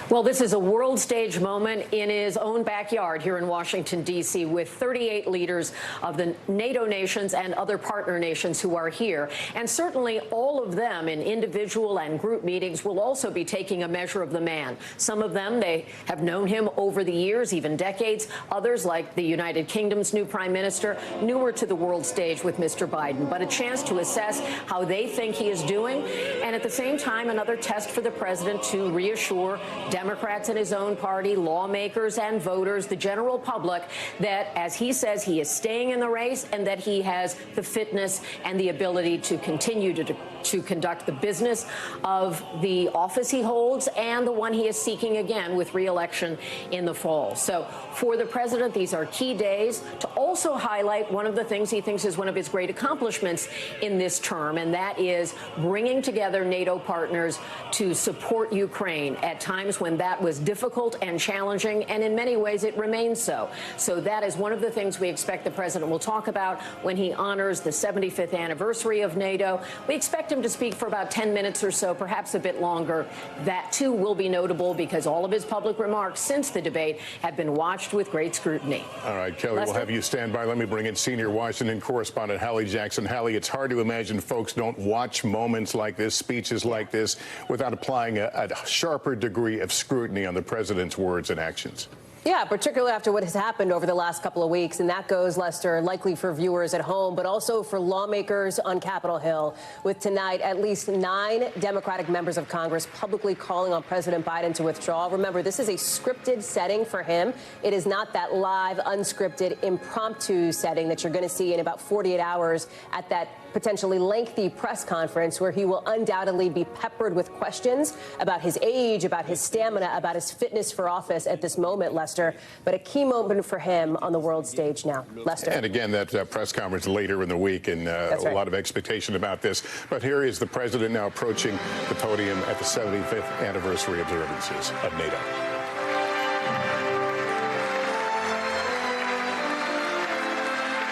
S22: Well, this is a world stage moment in his own backyard here in Washington, D.C., with 38 leaders of the NATO nations and other partner nations who are here. And certainly all of them in individual and group meetings will also be taking a measure of the man. Some of them, they have known him over the years, even decades. Others, like the United Kingdom's new prime minister, newer to the world stage with Mr. Biden. But a chance to assess how they think he is doing. And at the same time, another test for the president to reassure Democrats in his own party, lawmakers and voters, the general public, that, as he says, he is staying in the race and that he has the fitness and the ability to continue to conduct the business of the office he holds and the one he is seeking again with re-election in the fall. So for the president, these are key days to also highlight one of the things he thinks is one of his great accomplishments in this term, and that is bringing together NATO partners to support Ukraine at times when that was difficult and challenging, and in many ways it remains so. So that is one of the things we expect the president will talk about when he honors the 75th anniversary of NATO. We expect him to speak for about 10 minutes or so, perhaps a bit longer. That, too, will be notable because all of his public remarks since the debate have been watched with great scrutiny.
S21: All right, Kelly,
S22: Lester?
S21: we'll have you stand by. Let me bring in senior Washington correspondent Hallie Jackson. Hallie, it's hard to imagine folks don't watch moments like this, speeches like this, without applying a sharper degree of scrutiny on the president's words and actions.
S1: Yeah, particularly after what has happened over the last couple of weeks. And that goes, Lester, likely for viewers at home, but also for lawmakers on Capitol Hill, with tonight at least 9 Democratic members of Congress publicly calling on President Biden to withdraw. Remember, this is a scripted setting for him. It is not that live, unscripted, impromptu setting that you're going to see in about 48 hours at that potentially lengthy press conference where he will undoubtedly be peppered with questions about his age, about his stamina, about his fitness for office at this moment, Lester. But a key moment for him on the world stage now. Lester.
S21: And again, that press conference later in the week, and a lot of expectation about this. But here is the president now approaching the podium at the 75th anniversary observances of NATO.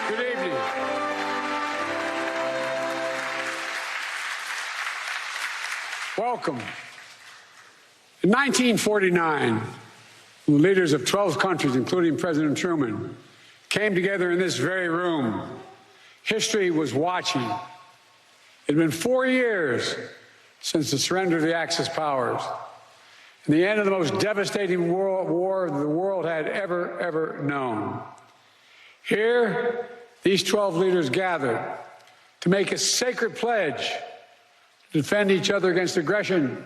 S23: Good evening. Welcome. In 1949, the leaders of 12 countries, including President Truman, came together in this very room. History was watching. It had been 4 years since the surrender of the Axis powers and the end of the most devastating war the world had ever known. Here, these 12 leaders gathered to make a sacred pledge to defend each other against aggression,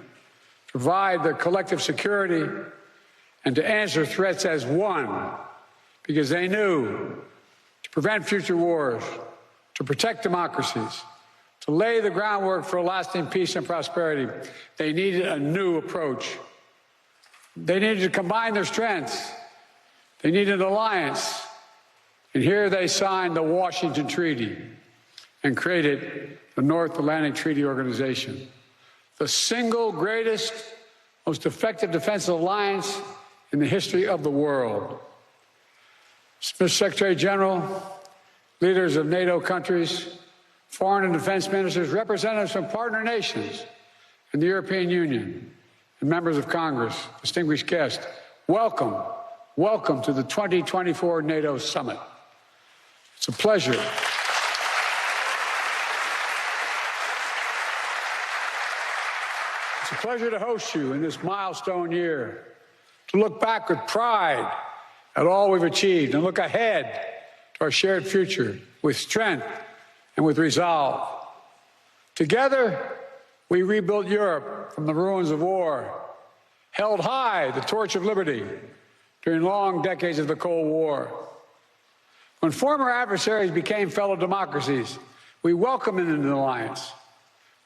S23: provide their collective security, and to answer threats as one, because they knew to prevent future wars, to protect democracies, to lay the groundwork for lasting peace and prosperity, they needed a new approach. They needed to combine their strengths. They needed an alliance. And here they signed the Washington Treaty and created the North Atlantic Treaty Organization, the single greatest, most effective defense alliance in the history of the world. Mr. Secretary General, leaders of NATO countries, foreign and defense ministers, representatives from partner nations and the European Union, and members of Congress, distinguished guests, welcome to the 2024 NATO Summit. It's a pleasure. It's a pleasure to host you in this milestone year, to look back with pride at all we've achieved and look ahead to our shared future with strength and with resolve. Together, we rebuilt Europe from the ruins of war, held high the torch of liberty, during long decades of the Cold War. When former adversaries became fellow democracies, we welcomed them into the alliance.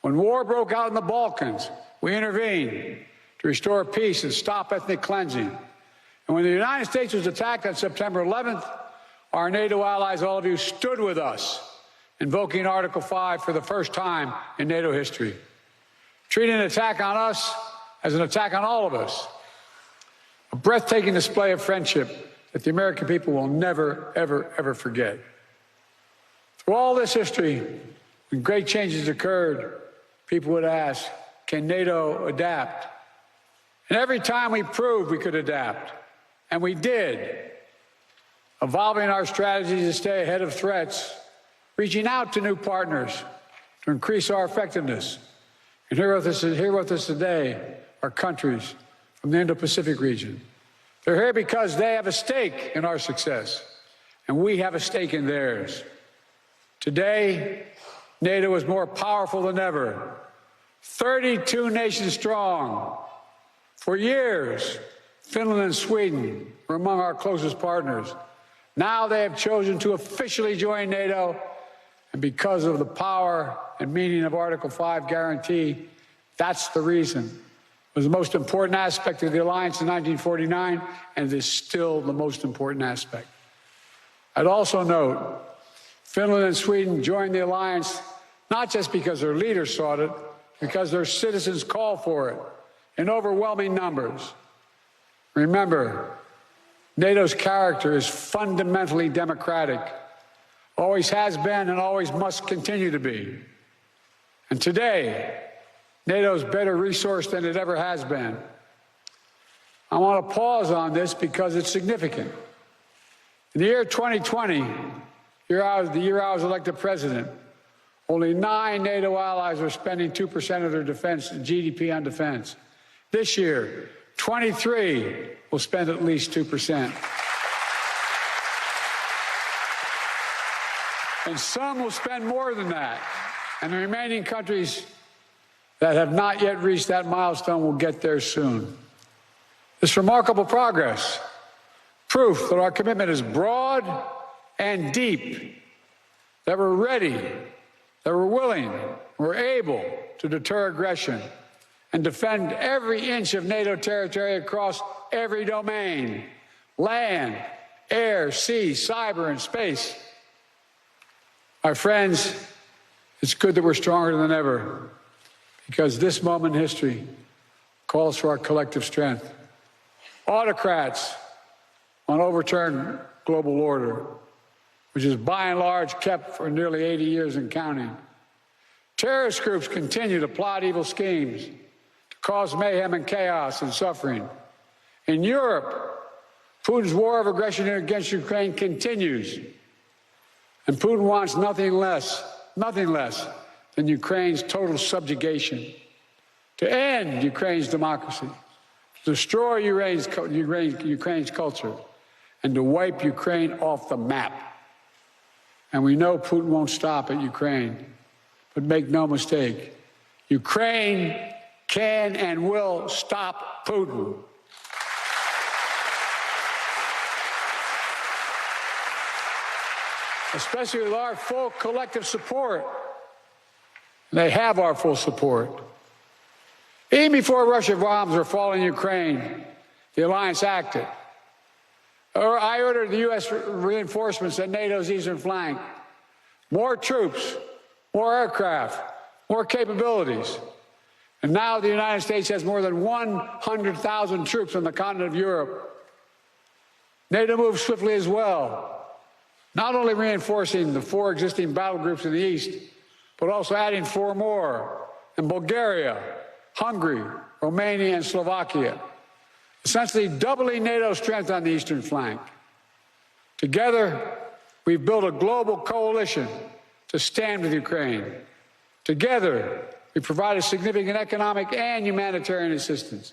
S23: When war broke out in the Balkans, we intervened to restore peace and stop ethnic cleansing. And when the United States was attacked on September 11th, our NATO allies, all of you, stood with us, invoking Article 5 for the first time in NATO history, treating an attack on us as an attack on all of us. A breathtaking display of friendship that the American people will never, ever, ever forget. Through all this history, when great changes occurred, people would ask, can NATO adapt? And every time we proved we could adapt, and we did, evolving our strategies to stay ahead of threats, reaching out to new partners to increase our effectiveness. And here with us today are countries from the Indo-Pacific region. They're here because they have a stake in our success, and we have a stake in theirs. Today, NATO is more powerful than ever, 32 nations strong. For years, Finland and Sweden were among our closest partners. Now they have chosen to officially join NATO, and because of the power and meaning of Article 5 guarantee, that's the reason. It was the most important aspect of the alliance in 1949, and it is still the most important aspect. I'd also note, Finland and Sweden joined the alliance not just because their leaders sought it, because their citizens called for it in overwhelming numbers. Remember, NATO's character is fundamentally democratic, always has been and always must continue to be. And today, NATO is better resourced than it ever has been. I want to pause on this because it's significant. In the year 2020, the year I was elected president, only 9 NATO allies were spending 2% of their defense GDP on defense. This year, 23 will spend at least 2%. And some will spend more than that. And the remaining countries that have not yet reached that milestone will get there soon. This remarkable progress, proof that our commitment is broad and deep, that we're ready, that we're willing, we're able to deter aggression and defend every inch of NATO territory across every domain: land, air, sea, cyber, and space. My friends, it's good that we're stronger than ever, because this moment in history calls for our collective strength. Autocrats want to overturn global order, which is by and large kept for nearly 80 years and counting. Terrorist groups continue to plot evil schemes to cause mayhem and chaos and suffering. In Europe, Putin's war of aggression against Ukraine continues, and Putin wants nothing less than Ukraine's total subjugation, to end Ukraine's democracy, to destroy Ukraine's culture, and to wipe Ukraine off the map. And we know Putin won't stop at Ukraine. But make no mistake, Ukraine can and will stop Putin. Especially with our full collective support. They have our full support. Even before Russian bombs were falling in Ukraine, the alliance acted. I ordered the U.S. reinforcements at NATO's eastern flank. More troops, more aircraft, more capabilities. And now the United States has more than 100,000 troops on the continent of Europe. NATO moved swiftly as well, not only reinforcing the 4 existing battle groups in the east, but also adding 4 more in Bulgaria, Hungary, Romania, and Slovakia, essentially doubling NATO's strength on the eastern flank. Together, we've built a global coalition to stand with Ukraine. Together, we provided significant economic and humanitarian assistance.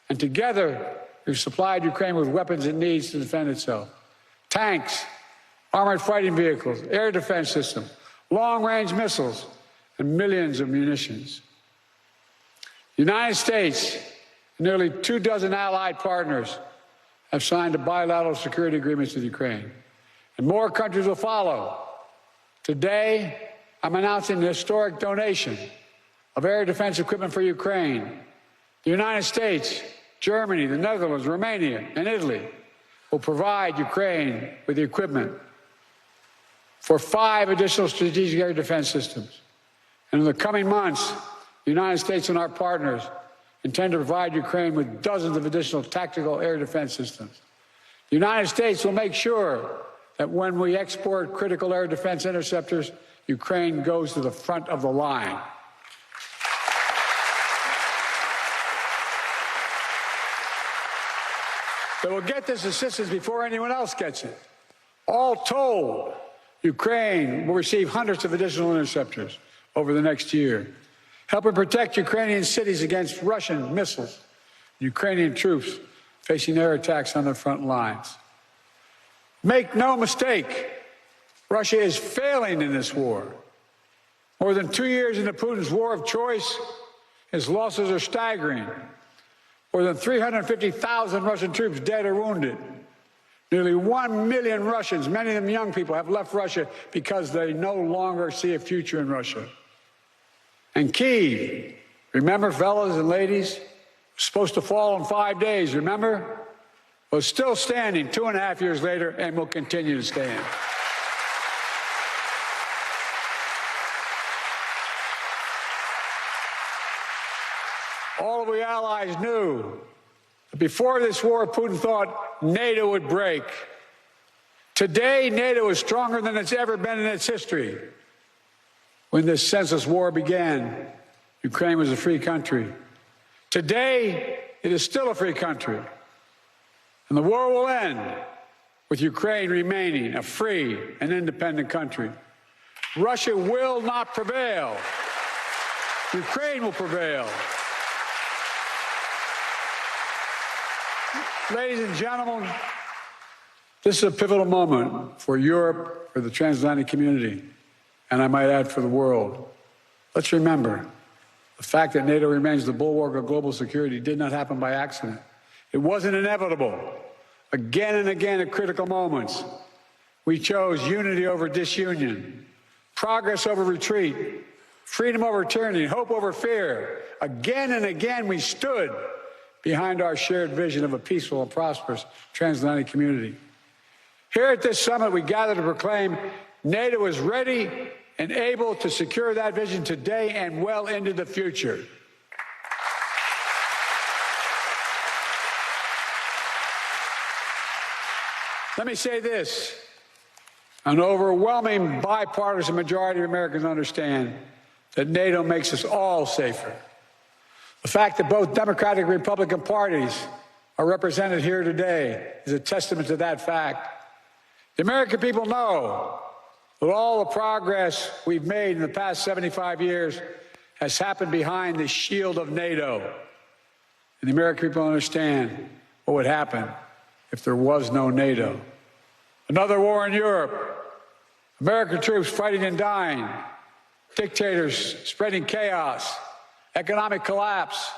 S23: And together, we've supplied Ukraine with weapons it needs to defend itself: tanks, armored fighting vehicles, air defense systems, long-range missiles, and millions of munitions. The United States and nearly 24 allied partners have signed bilateral security agreements with Ukraine, and more countries will follow. Today, I'm announcing an historic donation of air defense equipment for Ukraine. The United States, Germany, the Netherlands, Romania, and Italy will provide Ukraine with the equipment for 5 additional strategic air defense systems. And in the coming months, the United States and our partners intend to provide Ukraine with dozens of additional tactical air defense systems. The United States will make sure that when we export critical air defense interceptors, Ukraine goes to the front of the line. But we'll get this assistance before anyone else gets it. All told, Ukraine will receive hundreds of additional interceptors over the next year, helping protect Ukrainian cities against Russian missiles, Ukrainian troops facing air attacks on their front lines. Make no mistake, Russia is failing in this war. More than 2 years into Putin's war of choice, his losses are staggering. More than 350,000 Russian troops dead or wounded. Nearly 1 million Russians, many of them young people, have left Russia because they no longer see a future in Russia. And Kyiv, remember, fellas and ladies, was supposed to fall in 5 days, remember? Was still standing 2.5 years later and will continue to stand. All of we allies knew that before this war, Putin thought NATO would break. Today, NATO is stronger than it's ever been in its history. When this senseless war began, Ukraine was a free country. Today, it is still a free country. And the war will end with Ukraine remaining a free and independent country. Russia will not prevail. Ukraine will prevail. Ladies and gentlemen, this is a pivotal moment for Europe, for the transatlantic community, and I might add for the world. Let's remember, the fact that NATO remains the bulwark of global security did not happen by accident. It wasn't inevitable. Again and again at critical moments, we chose unity over disunion, progress over retreat, freedom over tyranny, hope over fear. Again and again we stood behind our shared vision of a peaceful and prosperous transatlantic community. Here at this summit, we gather to proclaim NATO is ready and able to secure that vision today and well into the future. Let me say this. An overwhelming bipartisan majority of Americans understand that NATO makes us all safer. The fact that both Democratic and Republican parties are represented here today is a testament to that fact. The American people know that all the progress we've made in the past 75 years has happened behind the shield of NATO. And the American people understand what would happen if there was no NATO. Another war in Europe, American troops fighting and dying, dictators spreading chaos, economic collapse,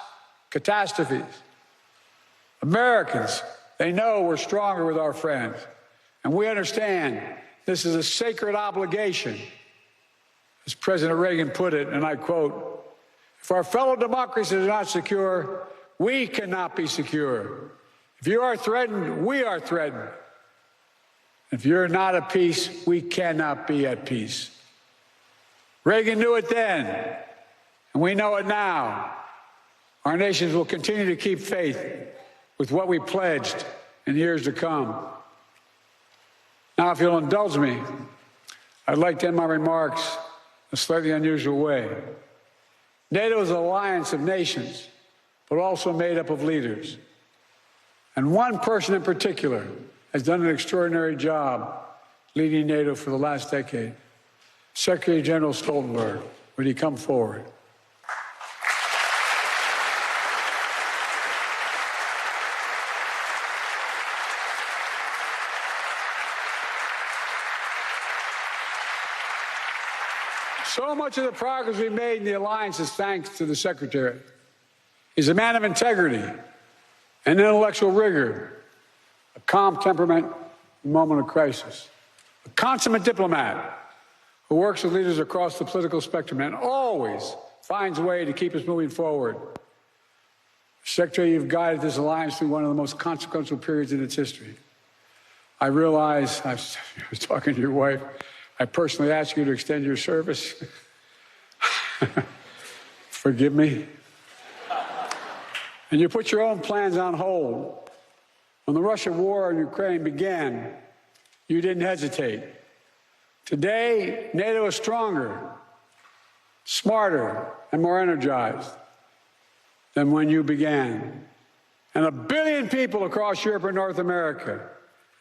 S23: catastrophes. Americans, they know we're stronger with our friends. And we understand this is a sacred obligation. As President Reagan put it, and I quote, "If our fellow democracies are not secure, we cannot be secure. If you are threatened, we are threatened. If you're not at peace, we cannot be at peace." Reagan knew it then, and we know it now. Our nations will continue to keep faith with what we pledged in years to come. Now, if you'll indulge me, I'd like to end my remarks in a slightly unusual way. NATO is an alliance of nations, but also made up of leaders. And one person in particular has done an extraordinary job leading NATO for the last decade. Secretary General Stoltenberg, would he come forward? So much of the progress we made in the alliance is thanks to the Secretary. He's a man of integrity and intellectual rigor, calm temperament in a moment of crisis, a consummate diplomat who works with leaders across the political spectrum and always finds a way to keep us moving forward. Secretary, you've guided this alliance through one of the most consequential periods in its history. I realize, I was talking to your wife, I personally asked you to extend your service. Forgive me. And you put your own plans on hold. When the Russia war in Ukraine began, you didn't hesitate. Today, NATO is stronger, smarter, and more energized than when you began. And 1 billion people across Europe and North America,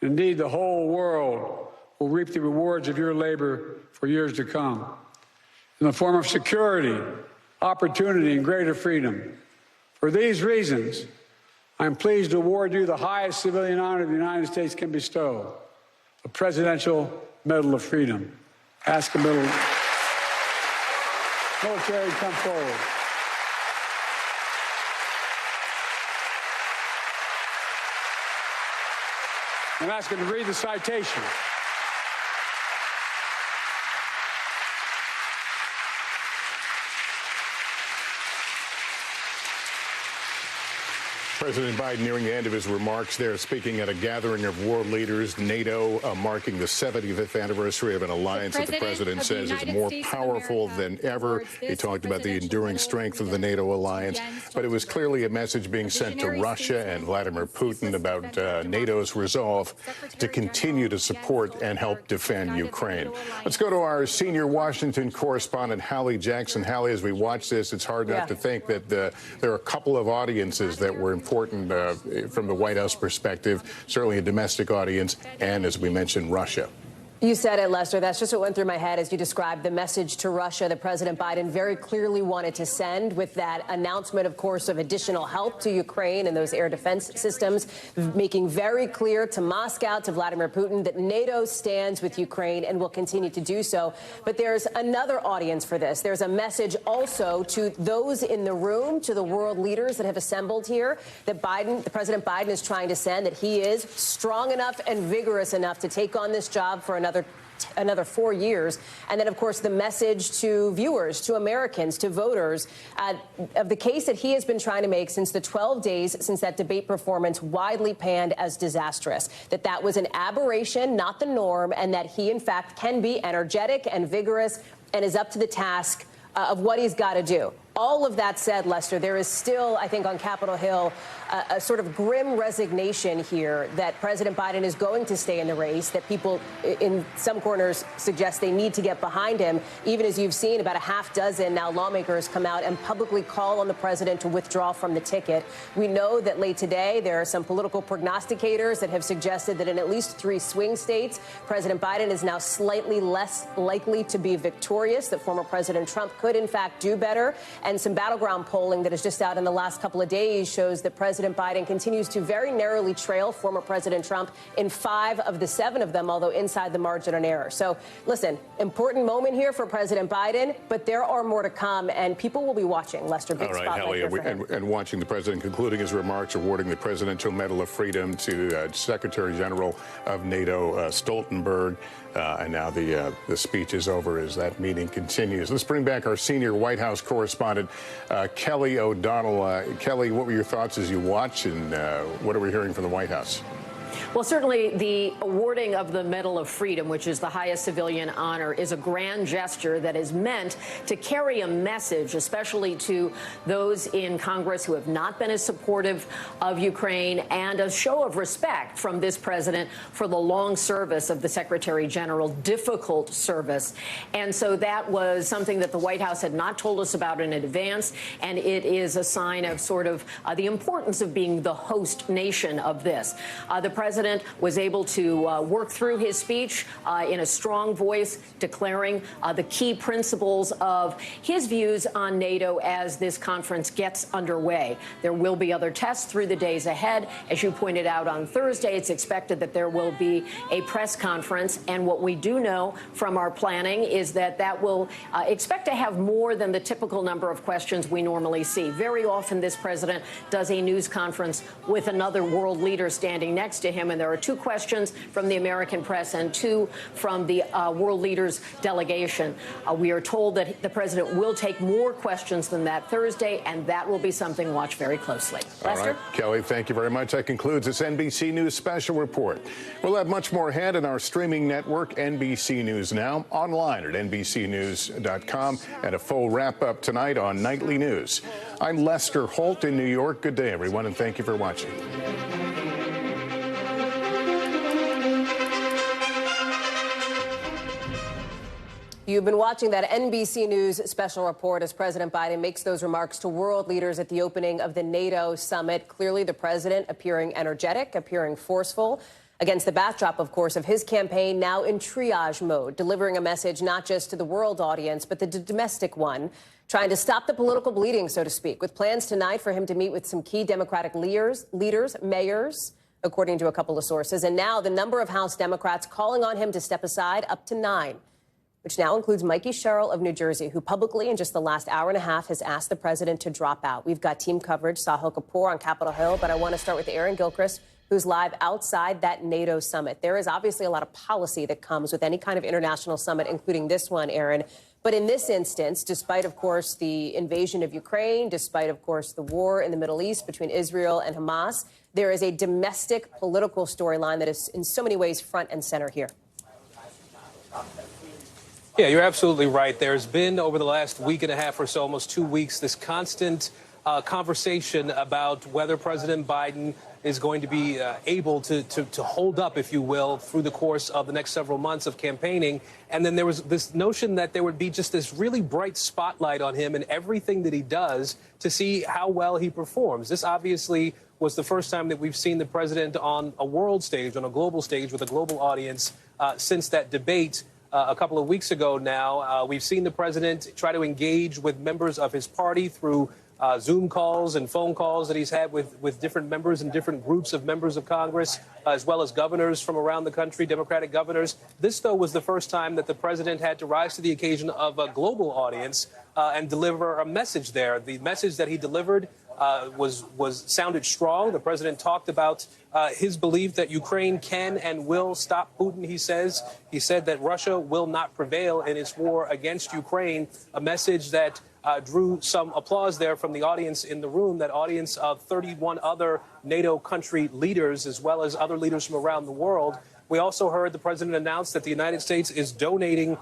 S23: indeed the whole world, will reap the rewards of your labor for years to come in the form of security, opportunity, and greater freedom. For these reasons, I'm pleased to award you the highest civilian honor the United States can bestow, the Presidential Medal of Freedom. Ask the military to come forward. I'm asking to read the citation.
S21: President Biden nearing the end of his remarks there, speaking at a gathering of world leaders, NATO marking the 75th anniversary of an alliance that the president says is more powerful than ever. He talked about the enduring strength of the NATO alliance, but it was clearly a message being sent to Russia and Vladimir Putin about NATO's resolve to continue to support and help defend Ukraine. Let's go to our senior Washington correspondent, Hallie Jackson. Hallie, as we watch this, it's hard not to think that there are a couple of audiences that were important from the White House perspective, certainly a domestic audience, and, as we mentioned, Russia.
S1: You said it, Lester. That's just what went through my head as you described the message to Russia that President Biden very clearly wanted to send with that announcement, of course, of additional help to Ukraine and those air defense systems, making very clear to Moscow, to Vladimir Putin, that NATO stands with Ukraine and will continue to do so. But there's another audience for this. There's a message also to those in the room, to the world leaders that have assembled here, that President Biden is trying to send, that he is strong enough and vigorous enough to take on this job for another 4 years. And then, of course, the message to viewers, to Americans, to voters of the case that he has been trying to make since the 12 days since that debate performance widely panned as disastrous, that was an aberration, not the norm, and that he, in fact, can be energetic and vigorous and is up to the task of what he's got to do. All of that said, Lester, there is still, I think, on Capitol Hill, a sort of grim resignation here that President Biden is going to stay in the race, that people in some corners suggest they need to get behind him, even as you've seen about a half dozen now lawmakers come out and publicly call on the president to withdraw from the ticket. We know that late today there are some political prognosticators that have suggested that in at least 3 swing states, President Biden is now slightly less likely to be victorious, that former President Trump could, in fact, do better. And some battleground polling that is just out in the last couple of days shows that President Biden continues to very narrowly trail former President Trump in 5 of the 7 of them, although inside the margin of error. So, listen, important moment here for President Biden, but there are more to come, and people will be watching. Lester, big spotlight
S21: Hallie,
S1: here for him.
S21: and watching the president concluding his remarks, awarding the Presidential Medal of Freedom to Secretary General of NATO Stoltenberg. And now the speech is over as that meeting continues. Let's bring back our senior White House correspondent, Kelly O'Donnell. Kelly, what were your thoughts as you watch, and what are we hearing from the White House?
S22: Well, certainly the awarding of the Medal of Freedom, which is the highest civilian honor, is a grand gesture that is meant to carry a message, especially to those in Congress who have not been as supportive of Ukraine, and a show of respect from this president for the long service of the Secretary General, difficult service. And so that was something that the White House had not told us about in advance, and it is a sign of sort of the importance of being the host nation of this. The president was able to work through his speech in a strong voice, declaring the key principles of his views on NATO as this conference gets underway. There will be other tests through the days ahead. As you pointed out on Thursday, it's expected that there will be a press conference. And what we do know from our planning is that will expect to have more than the typical number of questions we normally see. Very often, this president does a news conference with another world leader standing next to to him. And there are 2 questions from the American press and 2 from the world leaders delegation. We are told that the president will take more questions than that Thursday, and that will be something watched very closely. Lester?
S21: All right, Kelly, thank you very much. That concludes this NBC News special report. We'll have much more ahead in our streaming network, NBC News Now, online at NBCnews.com, and a full wrap-up tonight on Nightly News. I'm Lester Holt in New York. Good day, everyone, and thank you for watching.
S1: You've been watching that NBC News special report as President Biden makes those remarks to world leaders at the opening of the NATO summit. Clearly, the president appearing energetic, appearing forceful, against the backdrop, of course, of his campaign now in triage mode, delivering a message not just to the world audience, but the domestic one, trying to stop the political bleeding, so to speak, with plans tonight for him to meet with some key Democratic leaders, mayors, according to a couple of sources. And now the number of House Democrats calling on him to step aside up to 9. Which now includes Mikey Sherrill of New Jersey, who publicly in just the last hour and a half has asked the president to drop out. We've got team coverage, Sahil Kapoor on Capitol Hill, but I want to start with Aaron Gilchrist, who's live outside that NATO summit. There is obviously a lot of policy that comes with any kind of international summit, including this one, Aaron. But in this instance, despite, of course, the invasion of Ukraine, despite, of course, the war in the Middle East between Israel and Hamas, there is a domestic political storyline that is in so many ways front and center here.
S5: Yeah, you're absolutely right. There's been, over the last week and a half or so, almost 2 weeks, this constant conversation about whether President Biden is going to be able to hold up, if you will, through the course of the next several months of campaigning. And then there was this notion that there would be just this really bright spotlight on him and everything that he does to see how well he performs. This obviously was the first time that we've seen the president on a world stage, on a global stage with a global audience since that debate a couple of weeks ago now. We've seen the president try to engage with members of his party through Zoom calls and phone calls that he's had with different members and different groups of members of Congress, as well as governors from around the country, Democratic governors. This, though, was the first time that the president had to rise to the occasion of a global audience and deliver a message there. The message that he delivered sounded strong. The president talked about his belief that Ukraine can and will stop Putin, he says. He said that Russia will not prevail in its war against Ukraine, a message that drew some applause there from the audience in the room, that audience of 31 other NATO country leaders, as well as other leaders from around the world. We also heard the president announce that the United States is donating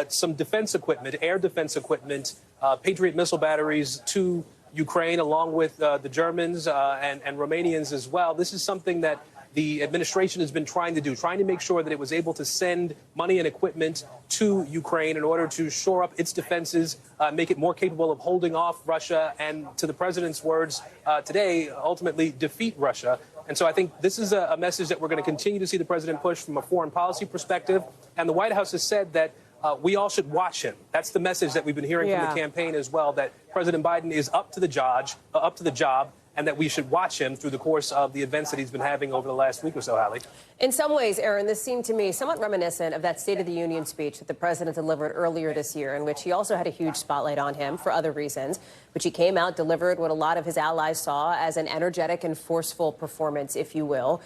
S5: some defense equipment, air defense equipment, Patriot missile batteries to Ukraine, along with the Germans and Romanians as well. This is something that the administration has been trying to do, trying to make sure that it was able to send money and equipment to Ukraine in order to shore up its defenses, make it more capable of holding off Russia, and, to the president's words today, ultimately defeat Russia. And so I think this is a message that we're going to continue to see the president push from a foreign policy perspective. And the White House has said that we all should watch him. That's the message that we've been hearing from the campaign as well, that President Biden is up to the job, and that we should watch him through the course of the events that he's been having over the last week or so, Hallie.
S1: In some ways, Aaron, this seemed to me somewhat reminiscent of that State of the Union speech that the president delivered earlier this year, in which he also had a huge spotlight on him for other reasons, which he came out, delivered what a lot of his allies saw as an energetic and forceful performance, if you will.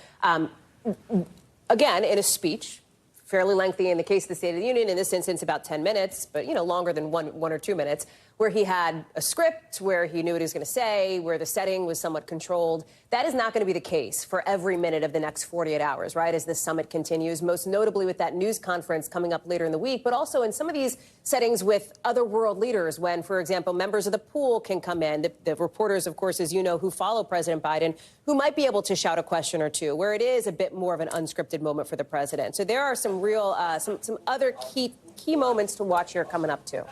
S1: Again, in a speech, fairly lengthy in the case of the State of the Union, in this instance about 10 minutes, but, you know, longer than one or 2 minutes, where he had a script, where he knew what he was going to say, where the setting was somewhat controlled. That is not going to be the case for every minute of the next 48 hours, right, as this summit continues, most notably with that news conference coming up later in the week, but also in some of these settings with other world leaders when, for example, members of the pool can come in, the reporters, of course, as you know, who follow President Biden, who might be able to shout a question or two, where it is a bit more of an unscripted moment for the president. So there are some real, some other key moments to watch here coming up, too.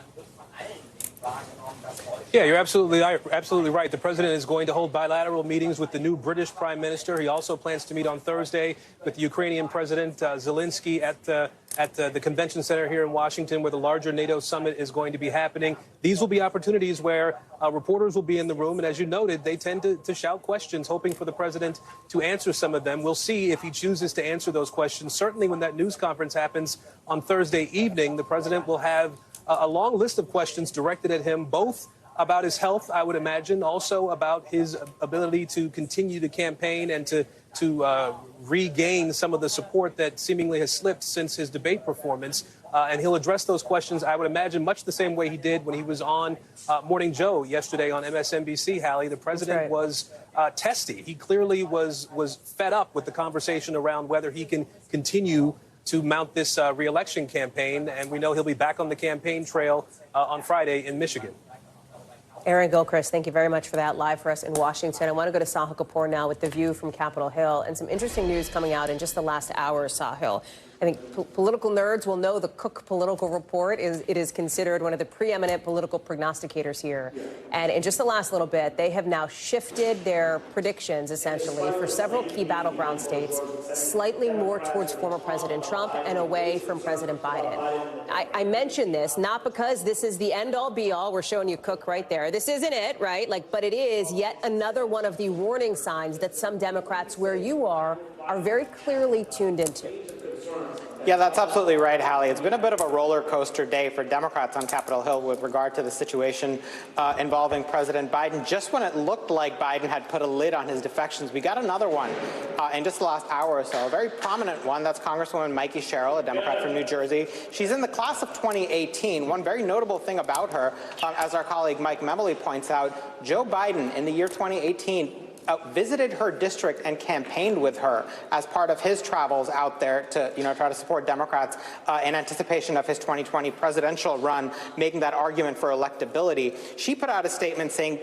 S5: Yeah, you're absolutely right. The president is going to hold bilateral meetings with the new British Prime Minister. He also plans to meet on Thursday with the Ukrainian President Zelensky at the convention center here in Washington, where the larger NATO summit is going to be happening. These will be opportunities where reporters will be in the room, and as you noted, they tend to shout questions, hoping for the president to answer some of them. We'll see if he chooses to answer those questions. Certainly when that news conference happens on Thursday evening, the president will have a long list of questions directed at him, both about his health, I would imagine, also about his ability to continue to campaign and to regain some of the support that seemingly has slipped since his debate performance. And he'll address those questions, I would imagine, much the same way he did when he was on Morning Joe yesterday on MSNBC, Hallie. The president was testy. He clearly was fed up with the conversation around whether he can continue to mount this reelection campaign. And we know he'll be back on the campaign trail on Friday in Michigan.
S1: Aaron Gilchrist, thank you very much for that, live for us in Washington. I want to go to Sahil Kapoor now with The View from Capitol Hill, and some interesting news coming out in just the last hour, Sahil. I think political nerds will know the Cook Political Report. It is considered one of the preeminent political prognosticators here. And in just the last little bit, they have now shifted their predictions, essentially, for several key battleground states, slightly more towards former President Trump and away from President Biden. I mention this not because this is the end-all, be-all. We're showing you Cook right there. This isn't it, right? But it is yet another one of the warning signs that some Democrats, where you are very clearly tuned into.
S6: Yeah, that's absolutely right, Hallie. It's been a bit of a roller coaster day for Democrats on Capitol Hill with regard to the situation involving President Biden. Just when it looked like Biden had put a lid on his defections, we got another one in just the last hour or so, a very prominent one. That's Congresswoman Mikey Sherrill, a Democrat from New Jersey. She's in the class of 2018. One very notable thing about her, as our colleague Mike Memoli points out, Joe Biden in the year 2018 visited her district and campaigned with her as part of his travels out there to, try to support Democrats in anticipation of his 2020 presidential run, making that argument for electability. She put out a statement saying,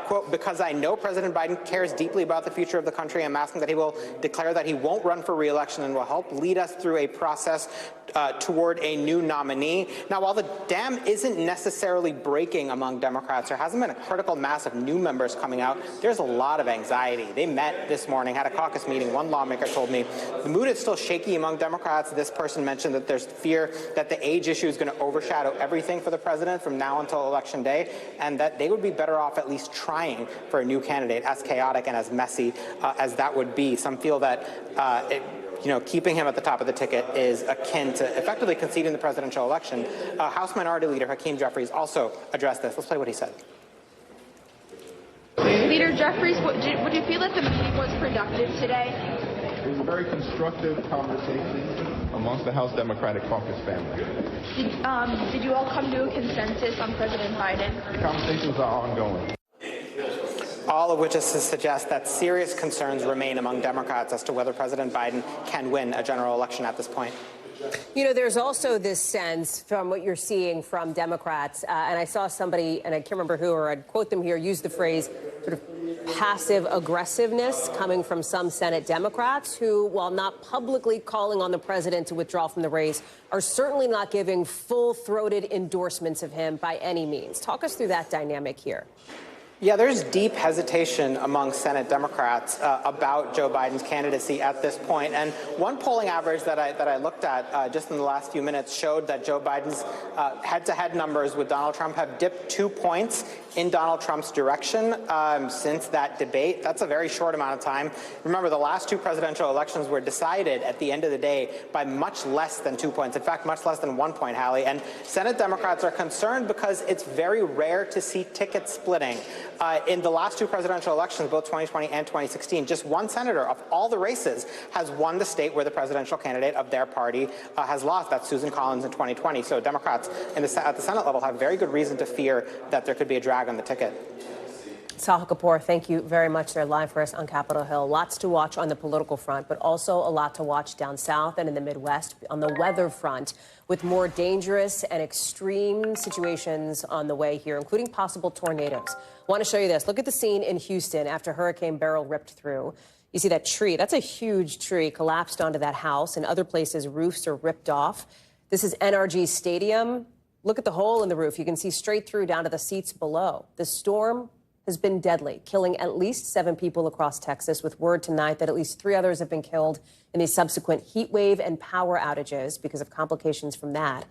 S6: quote, "Because I know President Biden cares deeply about the future of the country, I'm asking that he will declare that he won't run for re-election and will help lead us through a process toward a new nominee." Now, while the dam isn't necessarily breaking among Democrats, there hasn't been a critical mass of new members coming out. There's a lot of anxiety. They met this morning, had a caucus meeting. One lawmaker told me the mood is still shaky among Democrats. This person mentioned that there's fear that the age issue is going to overshadow everything for the president from now until Election Day, and that they would be better off at least trying for a new candidate, as chaotic and as messy as that would be. Some feel that keeping him at the top of the ticket is akin to effectively conceding the presidential election. House Minority Leader Hakeem Jeffries also addressed this. Let's play what he said.
S2: Leader Jeffries, would you feel that the meeting was productive today?
S3: It was a very constructive conversation amongst the House Democratic Caucus family.
S2: Did you all come to a consensus on President Biden?
S3: The conversations are ongoing.
S6: All of which is to suggest that serious concerns remain among Democrats as to whether President Biden can win a general election at this point.
S1: There's also this sense from what you're seeing from Democrats, and I saw somebody, and I can't remember who, or I'd quote them here, use the phrase sort of passive aggressiveness coming from some Senate Democrats who, while not publicly calling on the president to withdraw from the race, are certainly not giving full-throated endorsements of him by any means. Talk us through that dynamic here.
S6: Yeah, there's deep hesitation among Senate Democrats about Joe Biden's candidacy at this point. And one polling average that I looked at just in the last few minutes showed that Joe Biden's head-to-head numbers with Donald Trump have dipped 2 points in Donald Trump's direction since that debate. That's a very short amount of time. Remember, the last two presidential elections were decided at the end of the day by much less than 2 points. In fact, much less than 1 point, Hallie. And Senate Democrats are concerned because it's very rare to see ticket splitting. In the last two presidential elections, both 2020 and 2016, just one senator of all the races has won the state where the presidential candidate of their party has lost. That's Susan Collins in 2020. So Democrats at the Senate level have very good reason to fear that there could be a drag on the ticket.
S1: Sahil Kapoor, thank you very much. They're live for us on Capitol Hill. Lots to watch on the political front, but also a lot to watch down south and in the Midwest on the weather front, with more dangerous and extreme situations on the way here, including possible tornadoes. I want to show you this. Look at the scene in Houston after Hurricane Beryl ripped through. You see that tree? That's a huge tree collapsed onto that house. In other places, roofs are ripped off. This is NRG Stadium. Look at the hole in the roof. You can see straight through down to the seats below. The storm has been deadly, killing at least 7 people across Texas, with word tonight that at least 3 others have been killed in the subsequent heat wave and power outages because of complications from that.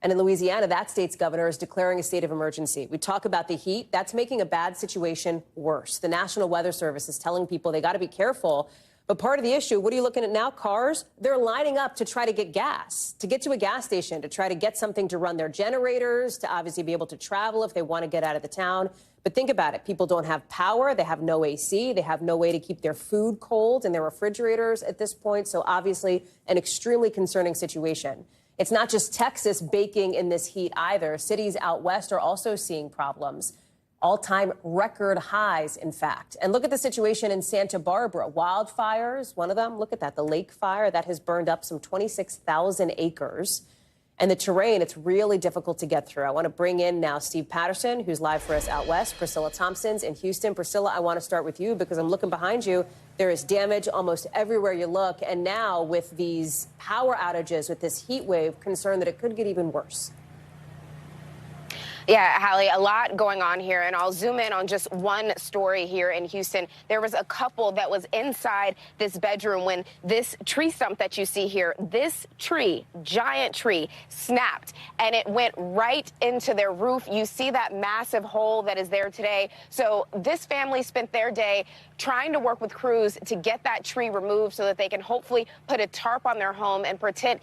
S1: And in Louisiana, that state's governor is declaring a state of emergency. We talk about the heat. That's making a bad situation worse. The National Weather Service is telling people they got to be careful But part of the issue, what are you looking at now? Cars, they're lining up to try to get gas, to get to a gas station, to try to get something to run their generators, to obviously be able to travel if they want to get out of the town. But think about it. People don't have power. They have no AC. They have no way to keep their food cold in their refrigerators at this point. So obviously an extremely concerning situation. It's not just Texas baking in this heat either. Cities out west are also seeing problems. All-time record highs, in fact. And look at the situation in Santa Barbara. Wildfires, one of them. Look at that. The lake fire that has burned up some 26,000 acres. And the terrain, it's really difficult to get through. I want to bring in now Steve Patterson, who's live for us out west. Priscilla Thompson's in Houston. Priscilla, I want to start with you because I'm looking behind you. There is damage almost everywhere you look. And now with these power outages, with this heat wave, concern that it could get even worse.
S11: Yeah, Hallie, a lot going on here, and I'll zoom in on just one story here in Houston. There was a couple that was inside this bedroom when this tree stump that you see here, this tree, giant tree, snapped, and it went right into their roof. You see that massive hole that is there today. So this family spent their day trying to work with crews to get that tree removed so that they can hopefully put a tarp on their home and prevent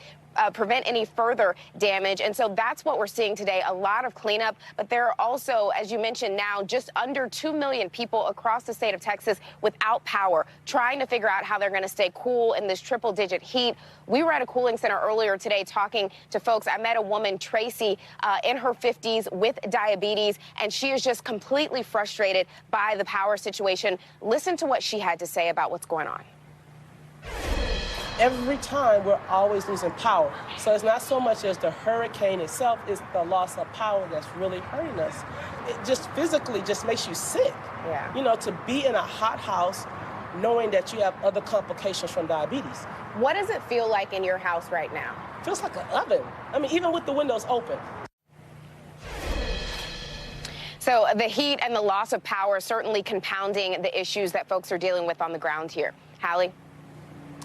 S11: any further damage. And so that's what we're seeing today, a lot of cleanup. But there are also, as you mentioned now, just under 2 million people across the state of Texas without power, trying to figure out how they're going to stay cool in this triple-digit heat. We were at a cooling center earlier today talking to folks. I met a woman, Tracy, in her 50s with diabetes, and she is just completely frustrated by the power situation. Listen to what she had to say about what's going on.
S12: Every time we're always losing power. So it's not so much as the hurricane itself, it's the loss of power that's really hurting us. It just physically just makes you sick.
S11: Yeah.
S12: You know, to be in a hot house knowing that you have other complications from diabetes.
S11: What does it feel like in your house right now?
S12: It feels like an oven. I mean, even with the windows open.
S11: So the heat and the loss of power certainly compounding the issues that folks are dealing with on the ground here. Hallie?